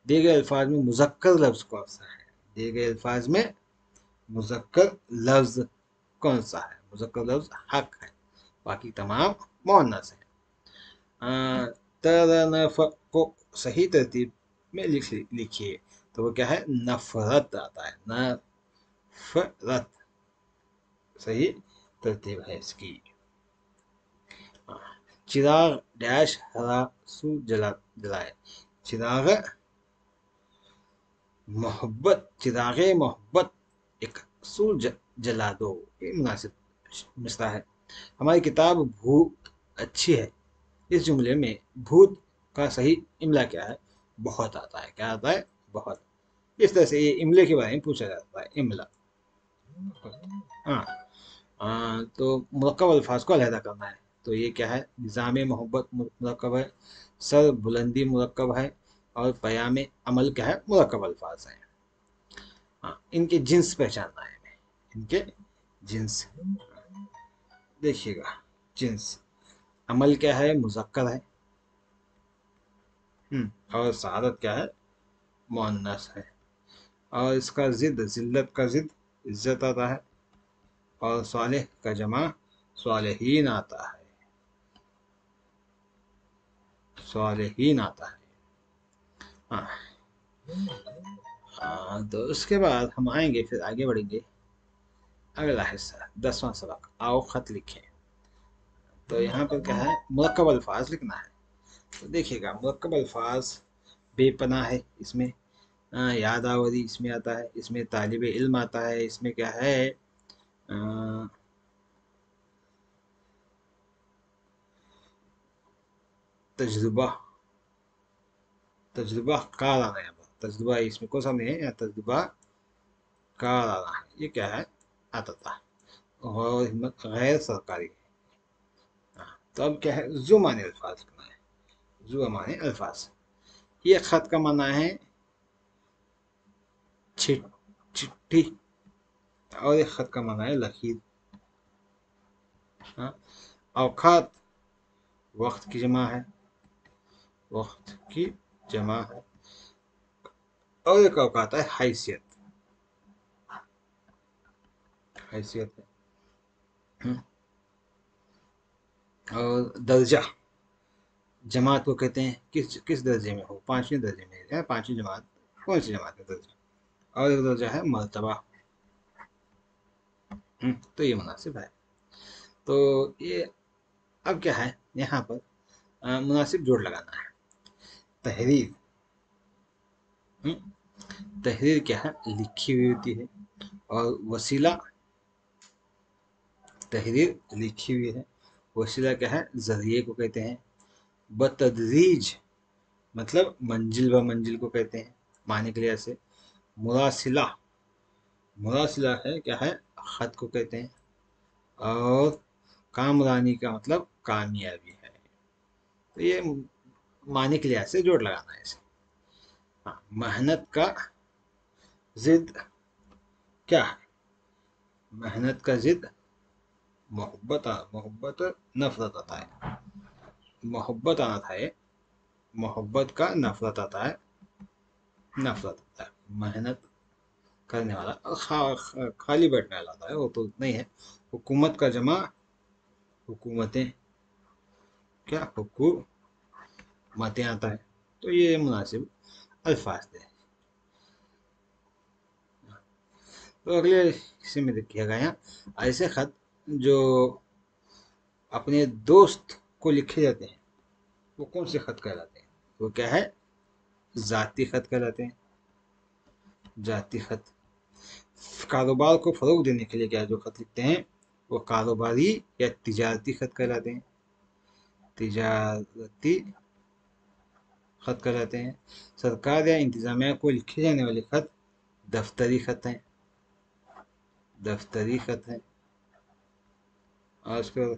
दिए गए अल्फाज में मुजक्कर लफ्ज कौन सा है? दिए गए अल्फाज में मुजक्कर लफ्ज कौन सा है? मुजक्कर लफ्ज हक है। बाकी तमाम मुअन्नस है। तरनफ को सही तरतीब में लिखिए। तो वो क्या है? नफरत आता है। नफरत। सही तरतीब है इसकी। चिराग डैश हरा सू जलाए। चिराग मोहब्बत, चिरागे मोहब्बत एक सू जला दो, ये मुनासिब मिसरा है। हमारी किताब भूत अच्छी है। इस जुमले में भूत का सही इमला क्या है? बहुत आता है। क्या आता है? बहुत। इस तरह से ये इमले के बारे में पूछा जाता है, इमला। हाँ। तो मुरक्कब अल्फाज को अलहदा करना है। तो ये क्या है? निज़ाम मोहब्बत मुरक्कब है, सर बुलंदी मुरक्कब है, और पयाम अमल क्या है? मुरक्कब अल्फाज है। हाँ, इनके जिन्स पहचानना है हमें। इनके जिन्स देखिएगा। जिन्स अमल क्या है? मुज़क्कर है। और सआदत क्या है? मुअन्नस है। और इसका जिद, जिल्लत का जिद इज्जत आता है। और सालेह का जमा सालेहीन आता है। सालेहीन आता है। हाँ। तो उसके बाद हम आएंगे, फिर आगे बढ़ेंगे। अगला हिस्सा 10वां सबक, आओ खत लिखें। तो यहाँ पर क्या है? मुरक्कब अल्फाज लिखना है। तो देखिएगा, मुरक्कब अल्फाज बेपनाह है इसमें। यादावरी इसमें आता है, इसमें तालिब इल्म आता है, इसमें क्या है? तजुर्बा, तजुर्बा कार आना है। यहाँ पर तजुर्बा इसमें कौन सा नहीं है? यहाँ तजुर्बा कार आना है। ये क्या है? आता था। और हिम्मत गैर सरकारी है। तो अब क्या है? जु माने अल्फाज लिखना है। जु माने अल्फाज। ये खत का माना है चिट्ठी, और एक खत का माना है लकीर। हाँ। औकात वक्त की जमा है, वक्त की जमा है। और एक औकात है हैसियत, हैसियत है। और दर्जा, जमात को कहते हैं किस किस दर्जे में हो? पांचवें दर्जे में है। पांचवी जमात कौन सी जमात है? दर्जा। और एक दर्जा है मर्तबा। तो ये मुनासिब है। तो ये अब क्या है? यहाँ पर मुनासिब जोड़ लगाना है। तहरीर, तहरीर क्या है? लिखी हुई होती है। और वसीला, तहरीर लिखी हुई है। वसीला क्या है? जरिए को कहते हैं। बतदरीज मतलब मंजिल व मंजिल को कहते हैं, माने के लिए ऐसे। मुरासिला, मुरासिला है क्या है? खत को कहते हैं। और कामरानी का मतलब कामयाबी है। तो ये माने के लिए ऐसे जोड़ लगाना है इसे। हाँ, मेहनत का जिद क्या है? मेहनत का जिद मोहब्बत, मोहब्बत नफरत आता है। मोहब्बत आना था ये, मोहब्बत का नफरत आता है। नफरत आता है मेहनत करने वाला। खाली बैठने वाला आता है, वो तो नहीं है। हुकूमत का जमा हुकूमतें, क्या हुकूमतें आता है। तो ये मुनासिब अल्फाज थे। तो अगले हिस्से में देखिएगा, यहाँ ऐसे खत जो अपने दोस्त को लिखे जाते हैं, वो कौन से खत कहलाते हैं? वो क्या है? जाती खत कहलाते हैं। जाती खत। कारोबार को फरोग देने के लिए क्या जो खत लिखते हैं, वो कारोबारी या तिजारती खत कहलाते हैं। तिजारती खत कहलाते हैं। सरकार या इंतजामिया को लिखे जाने वाले खत दफ्तरी खत हैं। दफ्तरी खत हैं। और उसके बाद,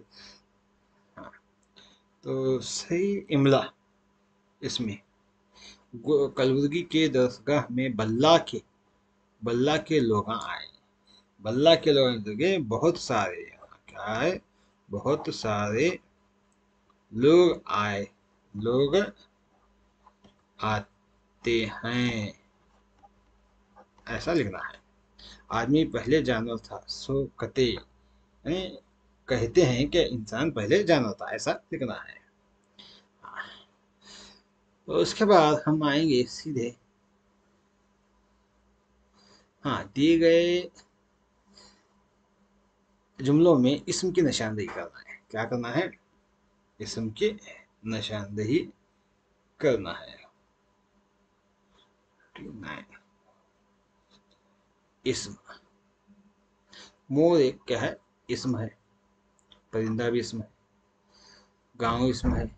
हाँ, तो सही इमला इसमें कलबुर्गी के दरसगाह में बल्ला के लोग आए। बल्ला के लोग लगे बहुत सारे। क्या है? बहुत सारे लोग आए, लोग आते हैं, ऐसा लिखना है। आदमी पहले जानवर था सो कते, यानी कहते हैं कि इंसान पहले जानवर था, ऐसा लिखना है। तो उसके बाद हम आएंगे सीधे, हाँ, दिए गए जुमलों में इस्म की निशानदेही करना है। क्या करना है? इस्म की निशानदेही करना है। इस्म, मोर एक क्या है? इस्म है। परिंदा भी इस्म है, गांव इस्म है,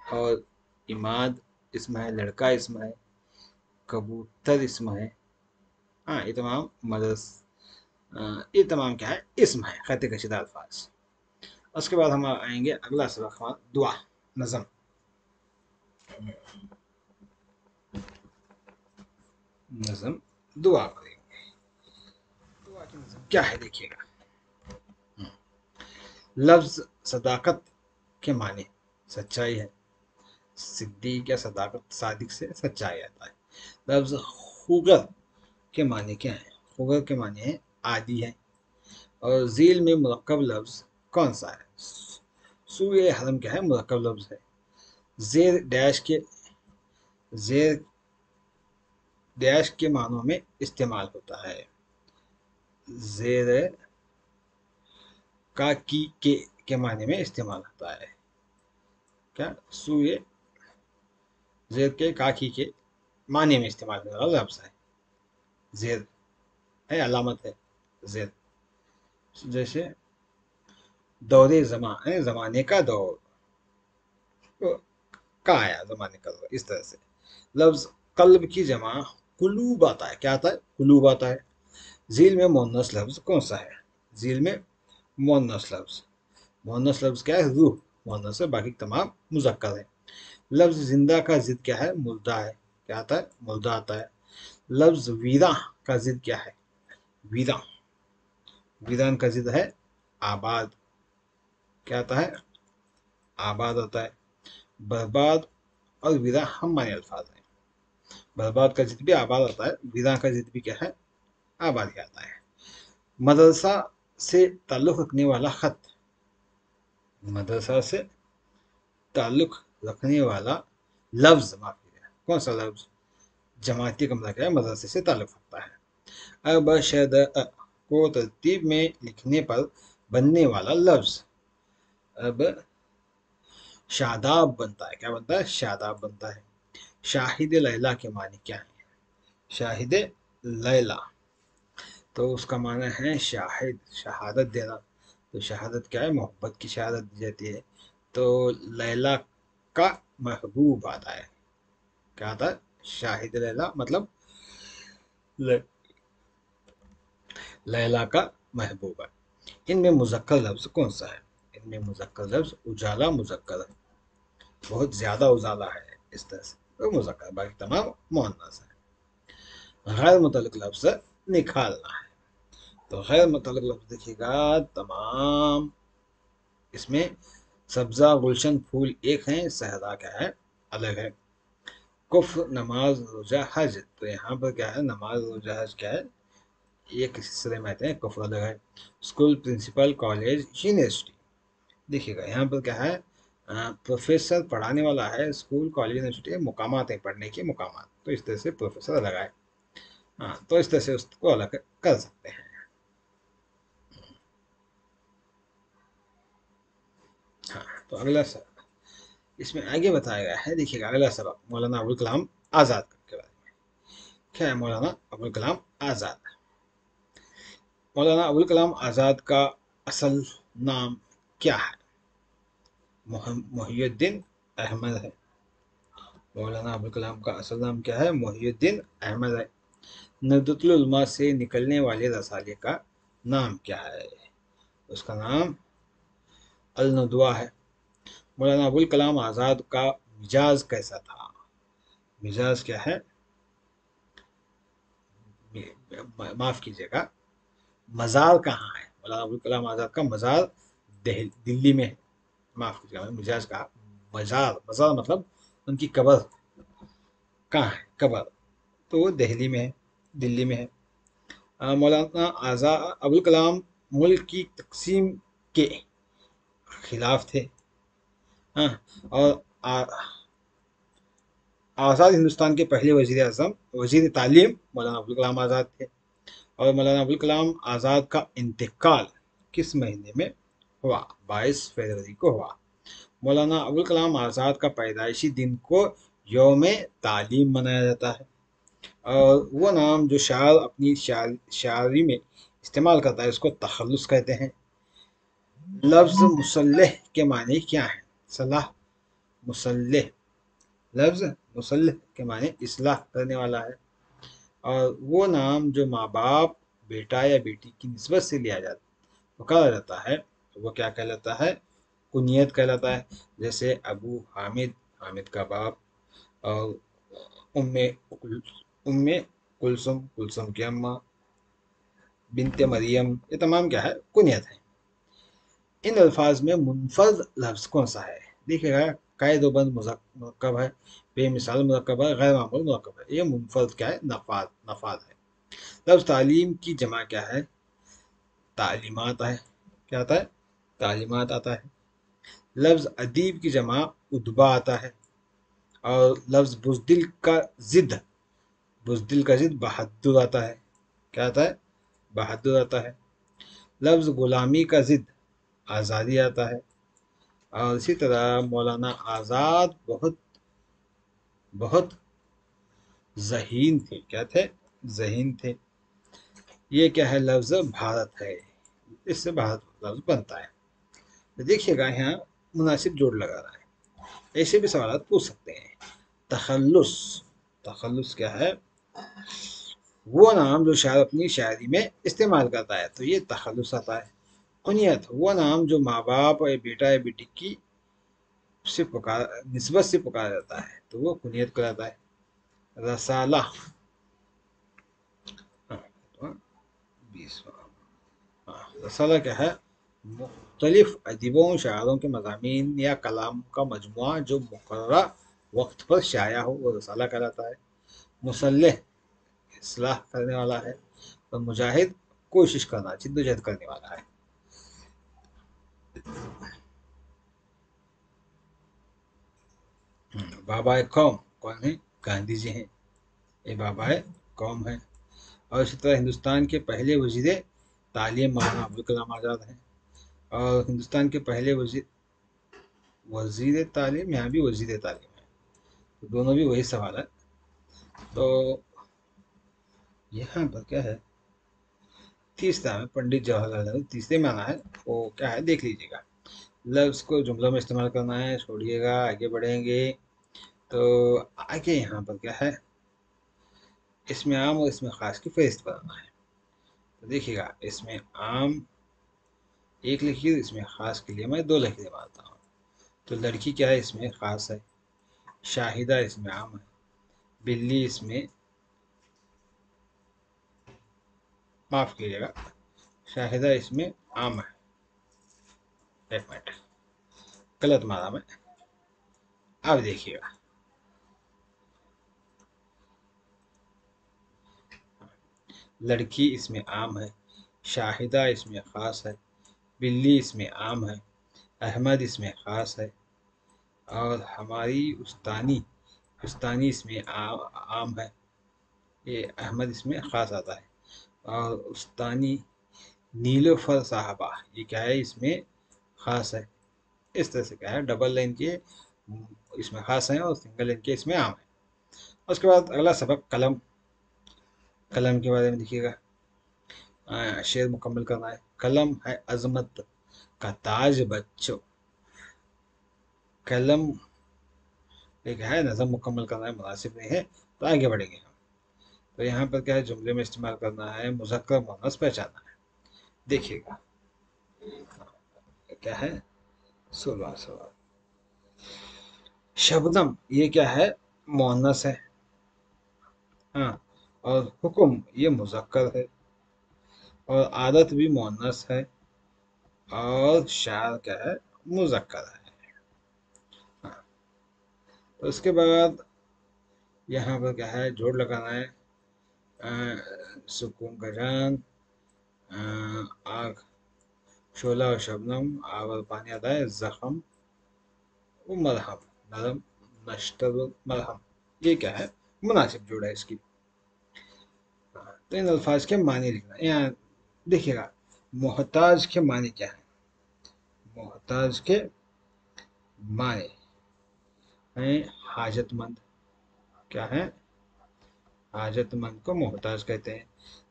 और इमाद इस्म है, लड़का इस्म है, कबूतर इस्म है। हाँ, ये तमाम मदरस, ये तमाम क्या है? इस्म है, खत कशीदा अल्फाज। उसके बाद हम आएंगे अगला सबक हमारा दुआ, नज़म। नज़म, दुआ करेंगे। दुआ की नज़म क्या है देखिएगा। लफ्ज सदाकत के माने सच्चाई है। सिद्दीक या सदाकत, सादिक से सच्चाई आता है। लफ्ज खुगर के माने क्या है? खुगर के माने हैं आदि है। और झील में मुरक्कब लफ्ज कौन सा है? सूए हरम क्या है? मुरक्कब लफ्ज है। जेर डैश के, जेर डैश के मानों में इस्तेमाल होता है। जेर का की के माने में इस्तेमाल होता है। क्या? सूए जेर के का की के माने में इस्तेमाल होने वाला लफ्ज है। जेर है, अलामत है जेर। जैसे दौरे जमा है, जमाने का दौर, तो का आया जमाने का दौर, इस तरह से। लफ्ज कल्ब की जमा कुलूब आता है। क्या आता है? कुलूब आता है। झील में मोनस लफ्ज कौन सा है? झील में मोनस लफ्ज, मोनस लफ्ज क्या है? रूह मोनस है, बाकी तमाम मुजक्कर है। लफ्ज जिंदा का जिद क्या है? मुर्दा है। क्या आता है? मुर्दा आता है। लफ्ज वीरा का जिद क्या है? वीरा, वीरान का जिद है आबाद। क्या आता है? आबाद आता है। बर्बाद और वीरा हम माने अल्फाज हैं। बर्बाद का जिद भी आबाद आता है, वीरा का जिद भी क्या है? आबाद ही आता है। मदरसा से ताल्लुक रखने वाला खत, मदरसा से ताल्लुक रखने वाला लफ्ज, माफ कीजिएगा, कौन सा लफ्ज? जमाती कमरा क्या है? मदरसे से ताल्लुक रखता है। अब शद को तरतीब में लिखने पर बनने वाला लफ्ज, अब शादाब बनता है। क्या बनता है? शादाब बनता है। शाहिद लैला के माने क्या है? शाहिद लैला, तो उसका माना है शाहिद, शहादत देना। तो शहादत क्या है? मोहब्बत की शहादत दी जाती है। तो लैला का महबूब आता है। क्या आता है? शाहिद लैला मतलब लैला का महबूब है। इनमें मुजक्कर लफ्ज कौन सा है? इनमें मुजक्कर लफ्ज उजाला मुजक्कर है, बहुत ज्यादा उजाला है, इस तरह से वो मुजक्कर, बाकी तमाम मुअन्नस है। गैर मुतल्लिक लफ्ज निकालना है। तो गैर मुतल्लिक लफ्ज देखिएगा तमाम, इसमें सब्जा गुलशन फूल एक है, सहरा क्या है? अलग है। कुफ्र नमाज रोजा हज, तो यहाँ पर क्या है? नमाज रोजा हज क्या है? एक सिलसिले में आते हैं, कुफ्र अलग है। स्कूल, प्रिंसिपल, कॉलेज, यूनिवर्सिटी, देखिएगा यहाँ पर क्या है? प्रोफेसर पढ़ाने वाला है, स्कूल, कॉलेज, यूनिवर्सिटी मुकामात है, पढ़ने के मुकामात, तो इस तरह से प्रोफेसर अलग है। हाँ, तो इस तरह से उसको अलग कर सकते हैं। हाँ, तो अगला सब इसमें आगे बताया गया है, देखिएगा अगला सबक मौलाना अबुल कलाम आज़ाद के बारे में। क्या है मौलाना अबुल कलाम आज़ाद? मौलाना अबुल कलाम आज़ाद का असल नाम क्या है? मोहिउद्दीन अहमद है। मौलाना अबुल कलाम का असल नाम क्या है? मोहिउद्दीन अहमद है। नहदतुल उलमा से निकलने वाले रसाले का नाम क्या है? उसका नाम अल नदवा है। मौलाना अबुल कलाम आज़ाद का मिजाज कैसा था? मिजाज क्या है? माफ कीजिएगा, मज़ार कहाँ है? मौलाना अबुल कलाम आज़ाद का मज़ार दिल्ली में है। माफ कीजिएगा, मिजाज का मज़ार, मज़ार मतलब उनकी कब्र कहाँ है? कब्र, तो वो दिल्ली में है, दिल्ली में है। मौलाना आज़ाद अबुल कलाम मुल्क की तकसीम के खिलाफ थे। हाँ, और आज़ाद हिंदुस्तान के पहले वजीर अजम, वजीर तालीम मौलाना अबुल कलाम आज़ाद थे। और मौलाना अबुल कलाम आज़ाद का इंतकाल किस महीने में हुआ? 22 फरवरी को हुआ। मौलाना अबुल कलाम आज़ाद का पैदाइशी दिन को यौम तालीम मनाया जाता है। और वो नाम जो शायर अपनी शायरी में इस्तेमाल करता है उसको तखल्लुस कहते हैं। लफ्ज़ मुसल्लह के माने क्या हैं? सलाह, मुसल्लह, लफ्ज़ मुसल्लह के माने इस्लाह करने वाला है। और वो नाम जो माँ बाप, बेटा या बेटी की निस्बत से लिया जाता पुकारा जाता है वो क्या कहलाता है? कुनियत कहलाता है। जैसे अबू हामिद, हामिद का बाप। और उम्मे उम्मे कुलसुम, कुलसुम की अम्मा। बिनते मरियम, ये तमाम क्या है? कुनियत है। इन अल्फाज में मुनफर्द लफ्ज़ कौन सा है? देखिएगा, कायदोबंद मुरक्कब है, बेमिसाल मुरक्कब है, गैर मामूल मुरक्कब है। ये मुनफर्द क्या है? नफाद, नफाद है। लफ्ज़ तालीम की जमा क्या है? तालीमात है। क्या आता है? तालीमात आता है। लफ्ज़ अदीब की जमा उदबा आता है। और लफ्ज़ बुज़दिल का ज़िद, बुज़दिल का ज़िद बहादुर आता है। क्या आता है? बहादुर आता है। लफ्ज़ ग़ुलामी का ज़िद आज़ादी आता है। और इसी तरह मौलाना आज़ाद बहुत बहुत ज़हीन थे। क्या थे? ज़हीन थे। ये क्या है? लफ्ज़ भारत है। इससे भारत लफ्ज़ बनता है। तो देखिएगा, यहाँ मुनासिब जोड़ लगा रहा है। ऐसे भी सवाल पूछ सकते हैं। तखल्लुस, तखल्लुस क्या है? वो नाम जो शायर अपनी शायरी में इस्तेमाल करता है, तो ये तखल्लुस आता है। कुनियत, वो नाम जो माँ बाप या बेटा या बेटी की से पुकार निस्बत से पुकारा जाता है, तो वो कुनियत कहलाता है। रसाला, हाँ, तो 20वां, हाँ, रसाला क्या है? मुख्तलिफ अदीबों शायरों के मज़ामीन या कलाम का मजमुआ जो मुकर्ररा वक्त पर शाया हो, वो रसाला कहलाता है। मुसल्लह, इस्लाह करने वाला है। और मुजाहिद, कोशिश करना, जिद्दोजहद करने वाला है। बाबा कौम कौन है? गांधी जी हैं। ये बाबा कौम है। और इसी तरह हिंदुस्तान के पहले वजीर तालीम मौलाना अबुल कलाम आज़ाद हैं। और हिंदुस्तान के पहले वजीर वजीर तालीम, यहाँ भी वजीर तालीम है, तो दोनों भी वही सवाल है। तो यहाँ पर क्या है? तीसरा में पंडित जवाहरलाल नेहरू, तीसरे में आना है। वो क्या है? देख लीजिएगा। लफ्ज़ को जुमलों में इस्तेमाल करना है। छोड़िएगा, आगे बढ़ेंगे। तो आगे यहाँ पर क्या है? इसमें आम और इसमें ख़ास की फहरिस्त बनाना है। तो देखिएगा, इसमें आम एक लकीर, इसमें ख़ास के लिए मैं 2 लकीरें मारता हूँ। तो लड़की क्या है? इसमें ख़ास है। शाहिदा इसमें आम है। बिल्ली इसमें, माफ़ कीजिएगा, शाहिदा इसमें आम है। एक मिनट, गलत मारा मैं। अब देखिएगा, लड़की इसमें आम है, शाहिदा इसमें ख़ास है, बिल्ली इसमें आम है, अहमद इसमें ख़ास है। और हमारी उस्तानी, उस्तानी इसमें आम है। ये अहमद इसमें ख़ास आता है। और उस्तानी नीलोफर साहबा, ये क्या है? इसमें ख़ास है। इस तरह से क्या है? डबल लाइन के इसमें ख़ास हैं और सिंगल लाइन के इसमें आम है। उसके बाद अगला सबक कलम, कलम के बारे में देखिएगा। शेर मुकम्मल करना है। कलम है अजमत का ताज बच्चों। कलम एक है, नज़म मुकम्मल करना है, मुनासिब नहीं है। तो आगे बढ़ेंगे हम। तो यहाँ पर क्या है? जुमले में इस्तेमाल करना है, मुज़क्कर मुअन्नस पहचानना है। देखिएगा, क्या है? 16 सवाल। शबनम, ये क्या है? मुअन्नस है। हाँ। और हुक्म, ये मुज़क्कर है। और आदत भी मुअन्नस है। और शार क्या है? मुज़क्कर है। हाँ। तो उसके बाद यहाँ पर क्या है? जोड़ लगाना है। सुकून का जान, आग, शोला और शबनम, आग और पानी आता है। जख्म, वो मरहम, नरम, नश्तर, मरहम। ये क्या है? मुनासिब जोड़ है इसकी। हाँ, तो इन अल्फाज के मानी लिखना है। यहाँ देखिएगा, मोहताज के माने क्या है? मोहताज के माने हैं हाजतमंद। क्या है? हाजतमंद को मोहताज कहते हैं।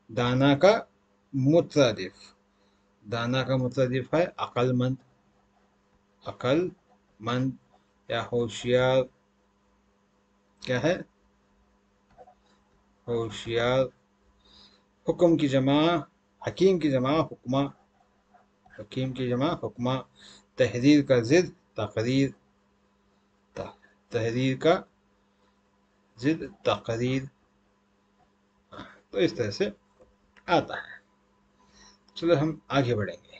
दाना का मुतरदिफ, दाना का मुतरदिफ है अक्लमंद। अक्लमंद या होशियार। क्या है? होशियार। हुक्म की जमा, हकीम की जमा हुक्मा। हकीम की जमा हुक्मा। तहरीर का जिद तकरीर। तहरीर का जिद तकरीर। तो इस तरह से आता है। चलो हम आगे बढ़ेंगे।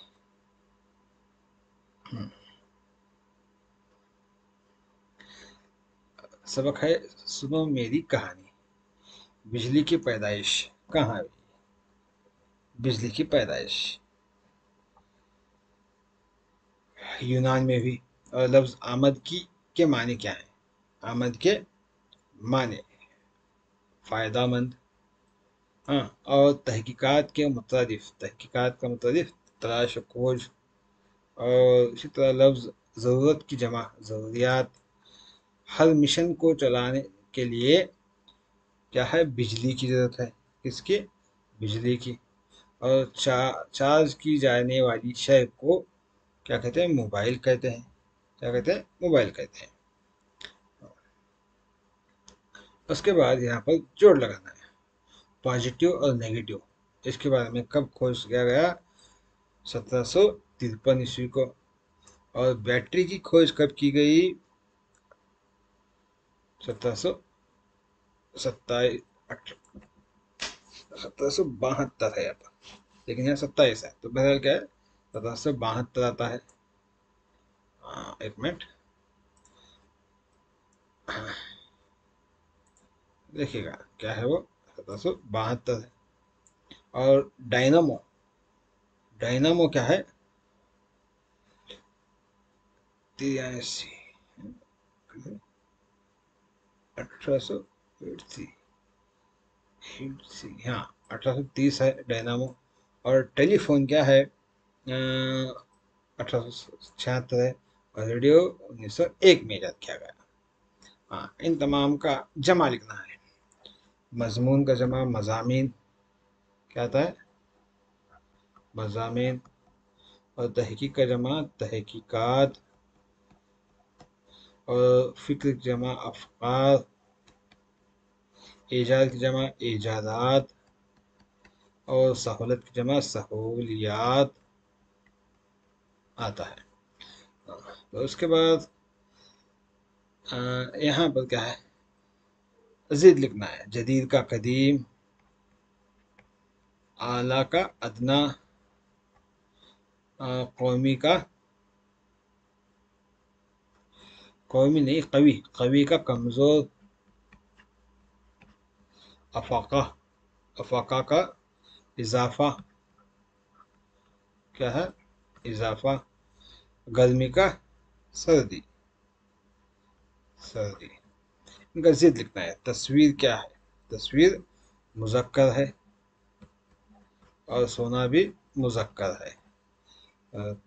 सबक है सुनो मेरी कहानी। बिजली की पैदाइश कहाँ हुई? बिजली की पैदाइश यूनान में हुई। और लफ्ज आमद की के माने क्या है? आमद के माने फायदामंद। हाँ, और तहकीकात के मुतारिफ, तहकीकात का मुतारिफ तलाश खोज। और इसी तरह लफ्ज ज़रूरत की जमा ज़रूरियात। हर मिशन को चलाने के लिए क्या है? बिजली की ज़रूरत है। किसकी? बिजली की। और चार्ज की जाने वाली शय को क्या कहते हैं? मोबाइल कहते हैं। क्या कहते हैं? मोबाइल कहते हैं। उसके बाद यहाँ पर जोड़ लगाना है, पॉजिटिव और नेगेटिव। इसके बारे में कब खोज किया गया? 1753 ईस्वी को। और बैटरी की खोज कब की गई? 1772 1772 है यहाँ पर, लेकिन यहाँ 27 है, तो बहरहाल क्या है? 1772 आता है। एक मिनट देखिएगा, क्या है वो? 1772 है। और डायनामो, डायनामो क्या है? 83, 1880, हाँ 1830 है डायनामो। और टेलीफोन क्या है? 1876 है। और रेडियो 1901 में ईजाद किया गया। हाँ, इन तमाम का जमा लिखना है। मजमून का जमा मजामीन। क्या आता है? मजामीन। और तहकीक का जमा तहकीकात। और फिक्र की जमा अफकार। ईजाद की जमा ईजादात। और सहूलत की जमा सहूलियात आता है। तो उसके बाद यहाँ पर क्या है? जिद लिखना है। जदीद का कदीम, आला का अदना, कौमी का, कौमी नहीं कवी, कवी का कमज़ोर, अफाका, अफाका का इजाफा। क्या है? इजाफा। गर्मी का सर्दी, सर्दी। इनका जिद लिखना है। तस्वीर क्या है? तस्वीर मुज़क्कर है, और सोना भी मुज़क्कर है।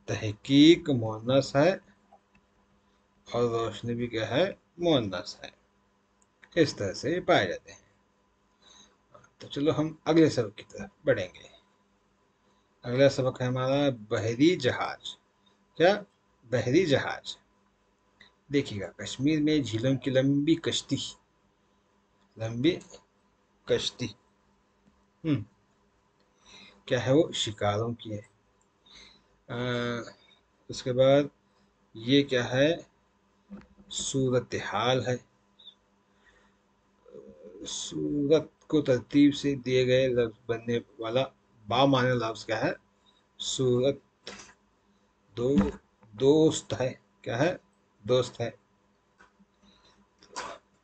तहकीक मुअन्नस है, और रोशनी भी क्या है? मुअन्नस है। इस तरह से ये पाए जाते हैं। तो चलो हम अगले सबक की तरफ बढ़ेंगे। अगला सबक है हमारा बहरी जहाज। क्या? बहरी जहाज। देखिएगा, कश्मीर में झीलों की लंबी कश्ती, लंबी कश्ती। हम्म क्या है वो? शिकारों की है। उसके बाद ये क्या है? सूरत हाल है। सूरत को तरतीब से दिए गए लफ्ज बनने वाला बामाने लफ्ज क्या है? सूरत। दो, दोस्त है। क्या है? दोस्त है।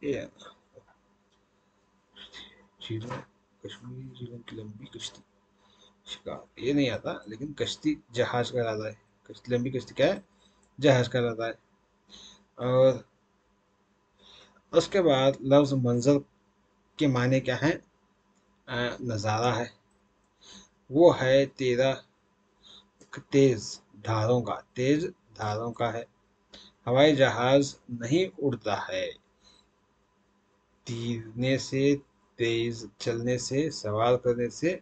ये झीलों, कश्मीरी झीलों की लंबी कश्ती, शिकार ये नहीं आता, लेकिन कश्ती जहाज कहलाता है। कश्ती, लंबी कश्ती क्या है? जहाज कहलाता है। और उसके बाद लफ्ज मंजर के माने क्या है? नज़ारा है। वो है तेरा तेज धारों का, तेज धारों का है। हवाई जहाज नहीं उड़ता है। तीरने से, तेज चलने से, सवार करने से,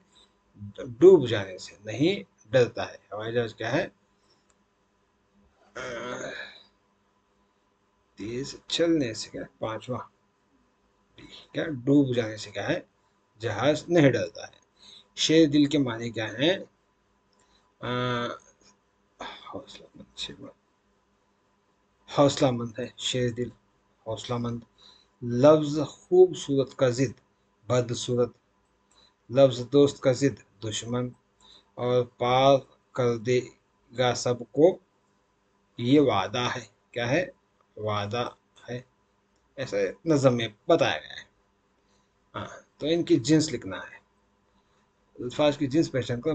डूब जाने से नहीं डरता है। हवाई जहाज क्या है? तेज चलने से क्या, पांचवा क्या, डूब जाने से क्या है? जहाज नहीं डरता है। शेर दिल के माने क्या है? हौसलामंद, हौसलामंद है शेर दिल, हौसलामंद। लफ्ज खूबसूरत का जिद बदसूरत, लफ्ज दोस्त का जिद दुश्मन, और पार कर देगा सबको ये वादा है। क्या है? वादा है। ऐसे नज़म में बताया गया है। हाँ, तो इनकी जिन्स लिखना है। अल्फाज की जिन्स पहचान कर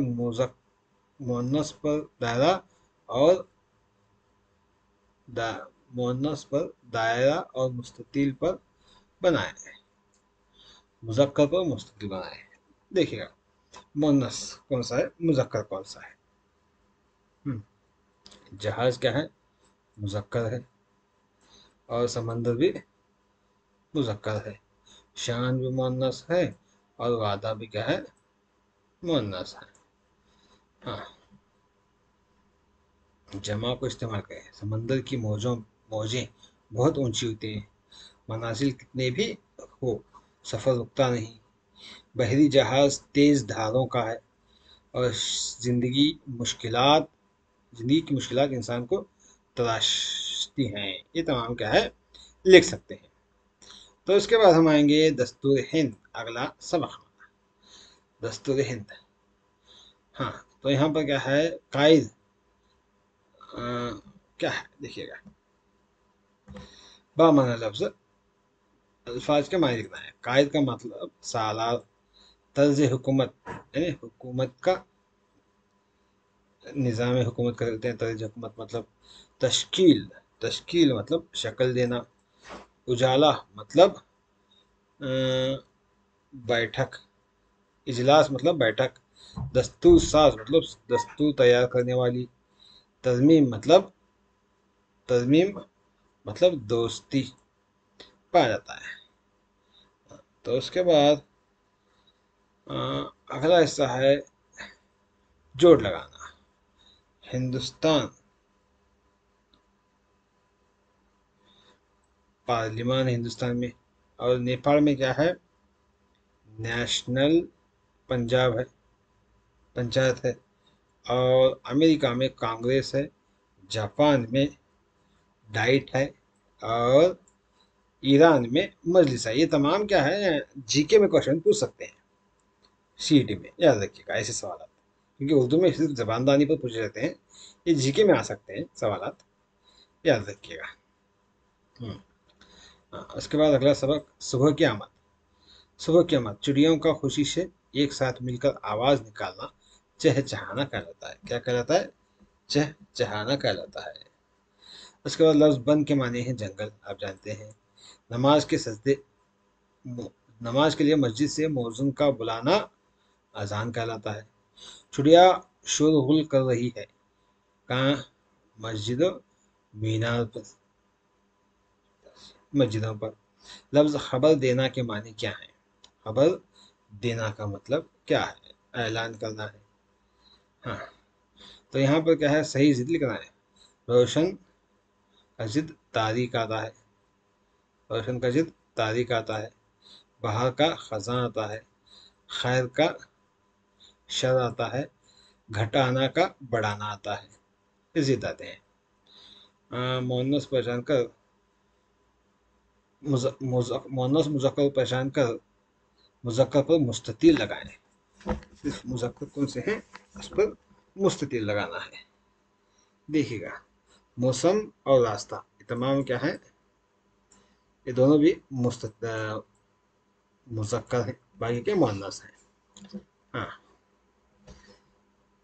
मुअन्नस पर दायरा और मुअन्नस पर दायरा और मुस्ततील पर बनाए, मुज़क्कर पर मुस्ततील बनाए। देखिएगा, मुअन्नस कौन सा है, मुज़क्कर कौन सा है। जहाज क्या है? मुज़क्कर है। और समंदर भी मुज़क्कर है। शान भी मुअन्नस है, और वादा भी क्या है? मुअन्नस है। हाँ, जमा को इस्तेमाल करें। समंदर की मौजें बहुत ऊंची होती हैं। मनाजिल कितने भी हो, सफ़र रुकता नहीं। बहरी जहाज तेज धारों का है। और जिंदगी की मुश्किलात इंसान को तराशती हैं। ये तमाम क्या है, लिख सकते हैं। तो इसके बाद हम आएंगे दस्तूर हिंद, अगला सबक। दस्तूर हिंद, हाँ, तो यहाँ पर क्या है, कायद क्या है देखिएगा। बामाना लफ्ज अल्फाज के मायने लिखना है। कायद का मतलब सालार, तर्ज हुकूमत यानी हुकूमत का, निज़ाम हुकूमत कर देते हैं। तर्ज हुकूमत मतलब तश्कील, तश्कील मतलब शक्ल देना। उजाला मतलब बैठक, इजलास मतलब बैठक। दस्तूर साज मतलब दस्तूर तैयार करने वाली। तरमीम मतलब, तरमीम मतलब दोस्ती पाया जाता है। तो उसके बाद अगला हिस्सा है जोड़ लगाना। हिंदुस्तान, पार्लिमान हिंदुस्तान में। और नेपाल में क्या है? नेशनल पंजाब है, पंचायत है। और अमेरिका में कांग्रेस है। जापान में डाइट है। और ईरान में मजलिस है। ये तमाम क्या है, जीके में क्वेश्चन पूछ सकते हैं। सीईटी में याद रखिएगा ऐसे सवाल, क्योंकि उर्दू में सिर्फ जबानदानी पर पूछे जाते हैं, ये जीके में आ सकते हैं सवाल, याद रखिएगा। उसके बाद अगला सबक, सुबह की आमद। सुबह की आमद, चिड़ियों का खुशी से एक साथ मिलकर आवाज निकालना चहचहाना कहलाता है। क्या कहलाता है? चहचहाना कहलाता है। उसके बाद लफ्ज बंद के माने हैं जंगल, आप जानते हैं। नमाज के सजदे, नमाज के लिए मस्जिद से मौज़ून का बुलाना अजान कहलाता है। चिड़िया शोरगुल कर रही है, कहाँ? मस्जिद मीनार पर, मस्जिदों पर। लफ्ज खबर देना के माने क्या है? खबर देना का मतलब क्या है? ऐलान करना है। हाँ, तो यहाँ पर क्या है, सही जिद लिखना है। रोशन का जिद तारीख आता है, रोशन का जिद तारीख आता है। बाहर का खजान आता है। खैर का शर आता है। घटाना का बढ़ाना आता है। ये जिद आते हैं। मोहनस पहचान कर, मोहनस मुजक्कर पहचान कर मुजक्कर पर मुस्ततील लगाएं। सिर्फ मुजक्कर कौन से हैं, उस पर मुस्ततील लगाना है। देखिएगा, मौसम और रास्ता, ये तमाम क्या है, ये दोनों भी मुजक्कर है, बाकी के मुअन्नस हैं। हाँ,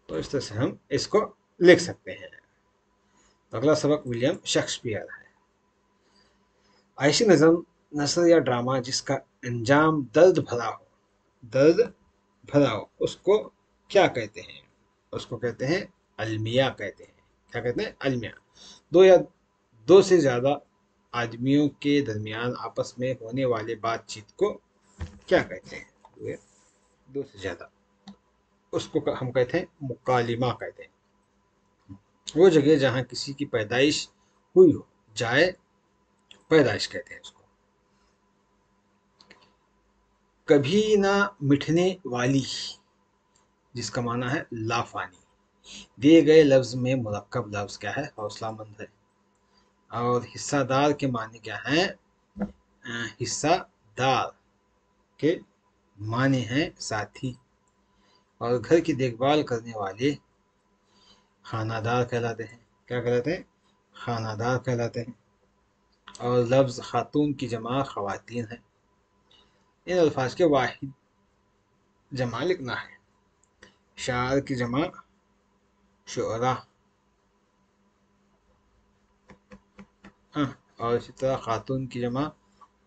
तो इस तरह से हम इसको लिख सकते हैं। अगला सबक विलियम शेक्सपियर है। ऐसी नज़म, नसर या ड्रामा जिसका अंजाम दर्द भरा हो, दर्द भरा हो, उसको क्या कहते हैं? उसको कहते हैं अलमिया कहते हैं। क्या कहते हैं? अलमिया। दो या दो से ज्यादा आदमियों के दरमियान आपस में होने वाले बातचीत को क्या कहते हैं? दो से ज्यादा, उसको हम कहते हैं मुकालिमा कहते हैं। वो जगह जहाँ किसी की पैदाइश हुई हो, जाए पैदाइश कहते हैं उसको। कभी ना मिटने वाली, जिसका माना है लाफानी। दिए गए लफ्ज में मुरक्कब लफ्ज क्या है? हौसलामंद है। और हिस्सादार के माने क्या है? हिस्सादार के माने हैं साथी। और घर की देखभाल करने वाले खानादार कहलाते हैं। क्या कहलाते हैं? खानादार कहलाते हैं। और लफ्ज खातून की जमा खवातीन है। इन अल्फाज के वाहिद जमा लिखना है। शार की जमा शुअरा, और इसी तरह खातून की जमा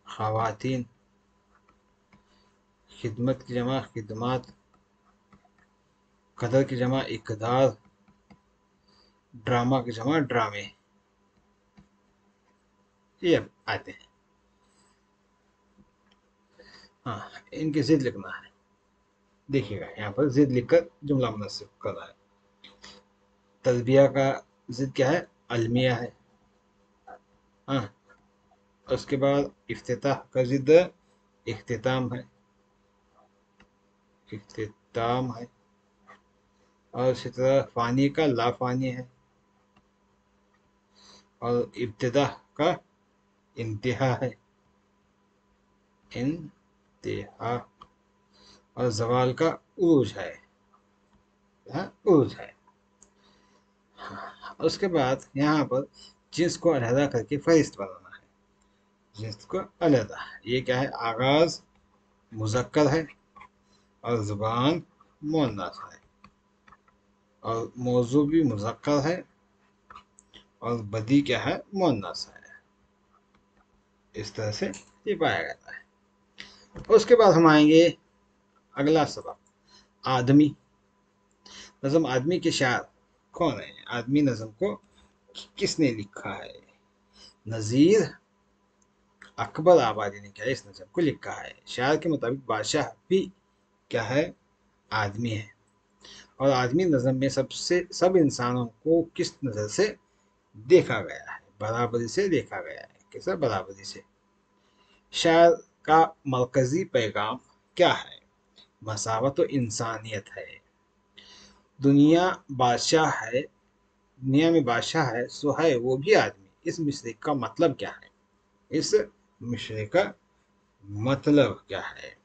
खवातीन, खिदमत की जमा खिदमात, कदर की जमा इकदार, ड्रामा की जमा ड्रामे, ये आते हैं। हाँ, इनकी जिद लिखना है। देखिएगा यहाँ पर जिद लिखकर जुमला मुनस्सिब कर रहा है। तलबिया का जिद क्या है? अलमिया है। हाँ, उसके बाद इफ्तिताह का जिद इख्तिताम है। इख्तिताम है। और इसी तरह फ़ानी का लाफ़ानी है। और इब्तिदा का इंतहा है। इंतहा। और जवाल का उरूज है। हाँ, उरूज है। हाँ, उसके बाद यहाँ पर जिन्स को अलहदा करके फहरिस्त बनाना है। जिन्स को अलहदा, ये क्या है? आगाज मुज़क्कर है और ज़ुबान मुअन्नस है। और मौजू भी मुज़क्कर है और बदी क्या है? मुअन्नस है। इस तरह से ये पाया जाता है। उसके बाद हम आएंगे अगला सबक, आदमी। नज़म आदमी के शायर कौन है? आदमी नज़म को किसने लिखा है? नज़ीर अकबर आबादी ने क्या इस नज़म को लिखा है। शायर के मुताबिक बादशाह भी क्या है? आदमी है। और आदमी नज़म में सब इंसानों को किस नज़र से देखा गया है? बराबरी से देखा गया है। कैसा? बराबरी से। शायर का मरकजी पैगाम क्या है? मसावत व इंसानियत है। दुनिया बादशाह है, दुनिया में बादशाह है सो है वो भी आदमी। इस मिसरे का मतलब क्या है? इस मिसरे का मतलब क्या है?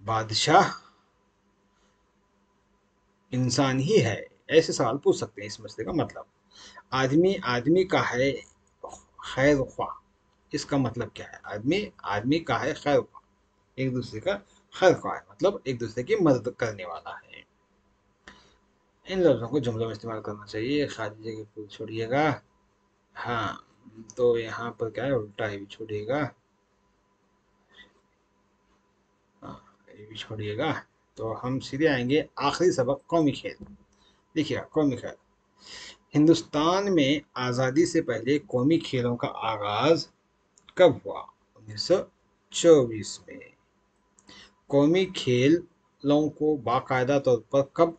बादशाह इंसान ही है, ऐसे सवाल पूछ सकते हैं इस मसले का मतलब। आदमी आदमी का है खैर ख्वाह, इसका मतलब क्या है? आदमी आदमी का है खैर ख्वाह, एक दूसरे का खैर ख्वाह है, मतलब एक दूसरे की मदद करने वाला है। इन लफ्ज़ों को जुमलों में इस्तेमाल करना चाहिए। खाली जगह को छोड़िएगा। हाँ, तो यहाँ पर क्या है? उल्टा ही भी छोड़िएगा। हाँ, ये भी छोड़िएगा। तो हम सीधे आएंगे आखिरी सबक, कौमी खेल। देखिएगा, कौमी खेल। हिंदुस्तान में आज़ादी से पहले कौमी खेलों का आगाज कब हुआ? 1924 में। कौमी खेलों को बाकायदा तौर पर कब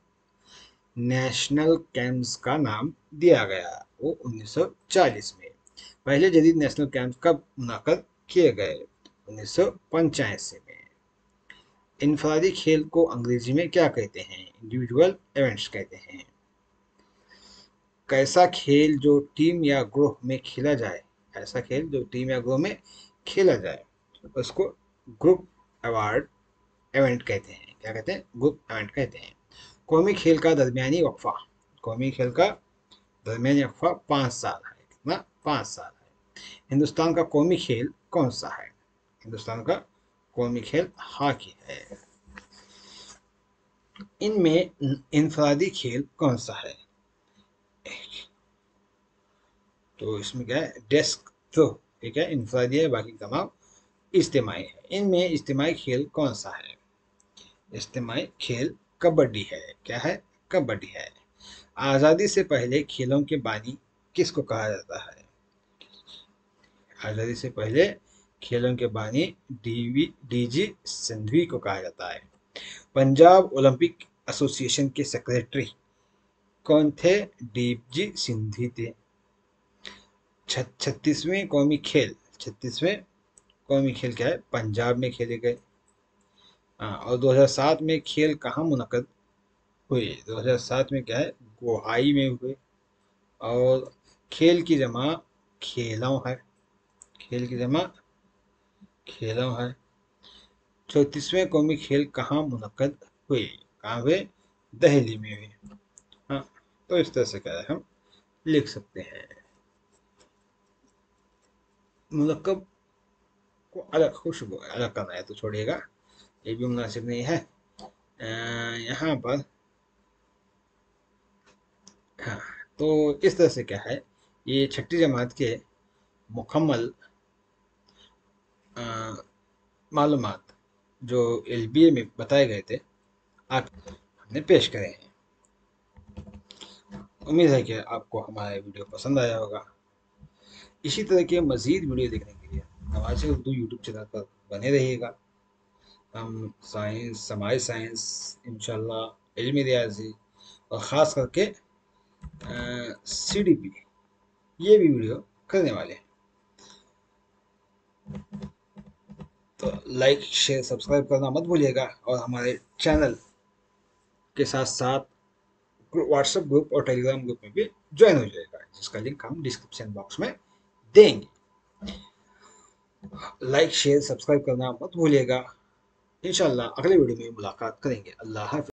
नेशनल गेम्स का नाम दिया गया? वो 1940 में। पहले जदीद नेशनल गेम्स कब मुनक़द किए गए? 1985 में। इनफरादी खेल को अंग्रेजी में क्या कहते हैं? इंडिविजुअल इवेंट्स कहते हैं। कैसा खेल जो टीम या ग्रुप में खेला जाए, ऐसा खेल जो टीम या ग्रुप में खेला जाए, उसको ग्रुप अवार्ड इवेंट कहते हैं। क्या कहते हैं? ग्रुप इवेंट कहते हैं। कौमी खेल का दरमियानी वक्फा, कौमी खेल का दरमियानी वक्फा 5 साल है। कितना? 5 साल है। हिंदुस्तान का कौमी खेल कौन सा है? हिंदुस्तान का कौमी खेल हॉकी है। इनमें इनफरादी खेल कौन सा है? तो इसमें क्या है? डेस्क थ्रो, ठीक है, इनफरादी है, बाकी तमाम इज्तिमाई है। इनमें इज्तिमाई खेल कौन सा है? इज्तिमाई खेल कबड्डी है। क्या है? कबड्डी है। आज़ादी से पहले खेलों के बानी किसको कहा जाता है? आज़ादी से पहले खेलों के बानी डीजी सिंधवी को कहा जाता है। पंजाब ओलंपिक एसोसिएशन के सेक्रेटरी कौन थे? डीजी सिंधवी थे। 36वें कौमी खेल 36वें कौमी खेल क्या है? पंजाब में खेले गए। हाँ, और 2007 में खेल कहाँ मुनक़द हुए? 2007 में क्या है? गुवाहाटी में हुए। और खेल की जमा खेलों है। खेल की जमा खेलों है। 34वें कौमी खेल कहाँ मुनक़द हुए? कहाँ हुए? दिल्ली में हुए। हाँ, तो इस तरह से क्या है हम लिख सकते हैं। मुनक्कब को अलग खुशबू अलग करना है तो छोड़िएगा, ये भी मुनासिब नहीं है। यहाँ पर हाँ, तो इस तरह से क्या है, ये छठी जमात के मुकम्मल मालूमात जो एलबीए में बताए गए थे आप हमने पेश करे हैं। उम्मीद है कि आपको हमारा वीडियो पसंद आया होगा। इसी तरह के मज़ीद वीडियो देखने के लिए नवाज़ उर्दू यूट्यूब चैनल पर बने रहिएगा। हम साइंस, समाज साइंस, इंशाल्लाह इल्मी रियाजी और ख़ास करके सीडीपी ये भी वीडियो करने वाले हैं। तो लाइक शेयर सब्सक्राइब करना मत भूलिएगा और हमारे चैनल के साथ साथ व्हाट्सएप ग्रुप और टेलीग्राम ग्रुप में भी ज्वाइन हो जाएगा, जिसका लिंक हम डिस्क्रिप्शन बॉक्स में देंगे। लाइक शेयर सब्सक्राइब करना मत भूलिएगा। इंशाल्लाह अगले वीडियो में मुलाकात करेंगे। अल्लाह हाफ़िज़।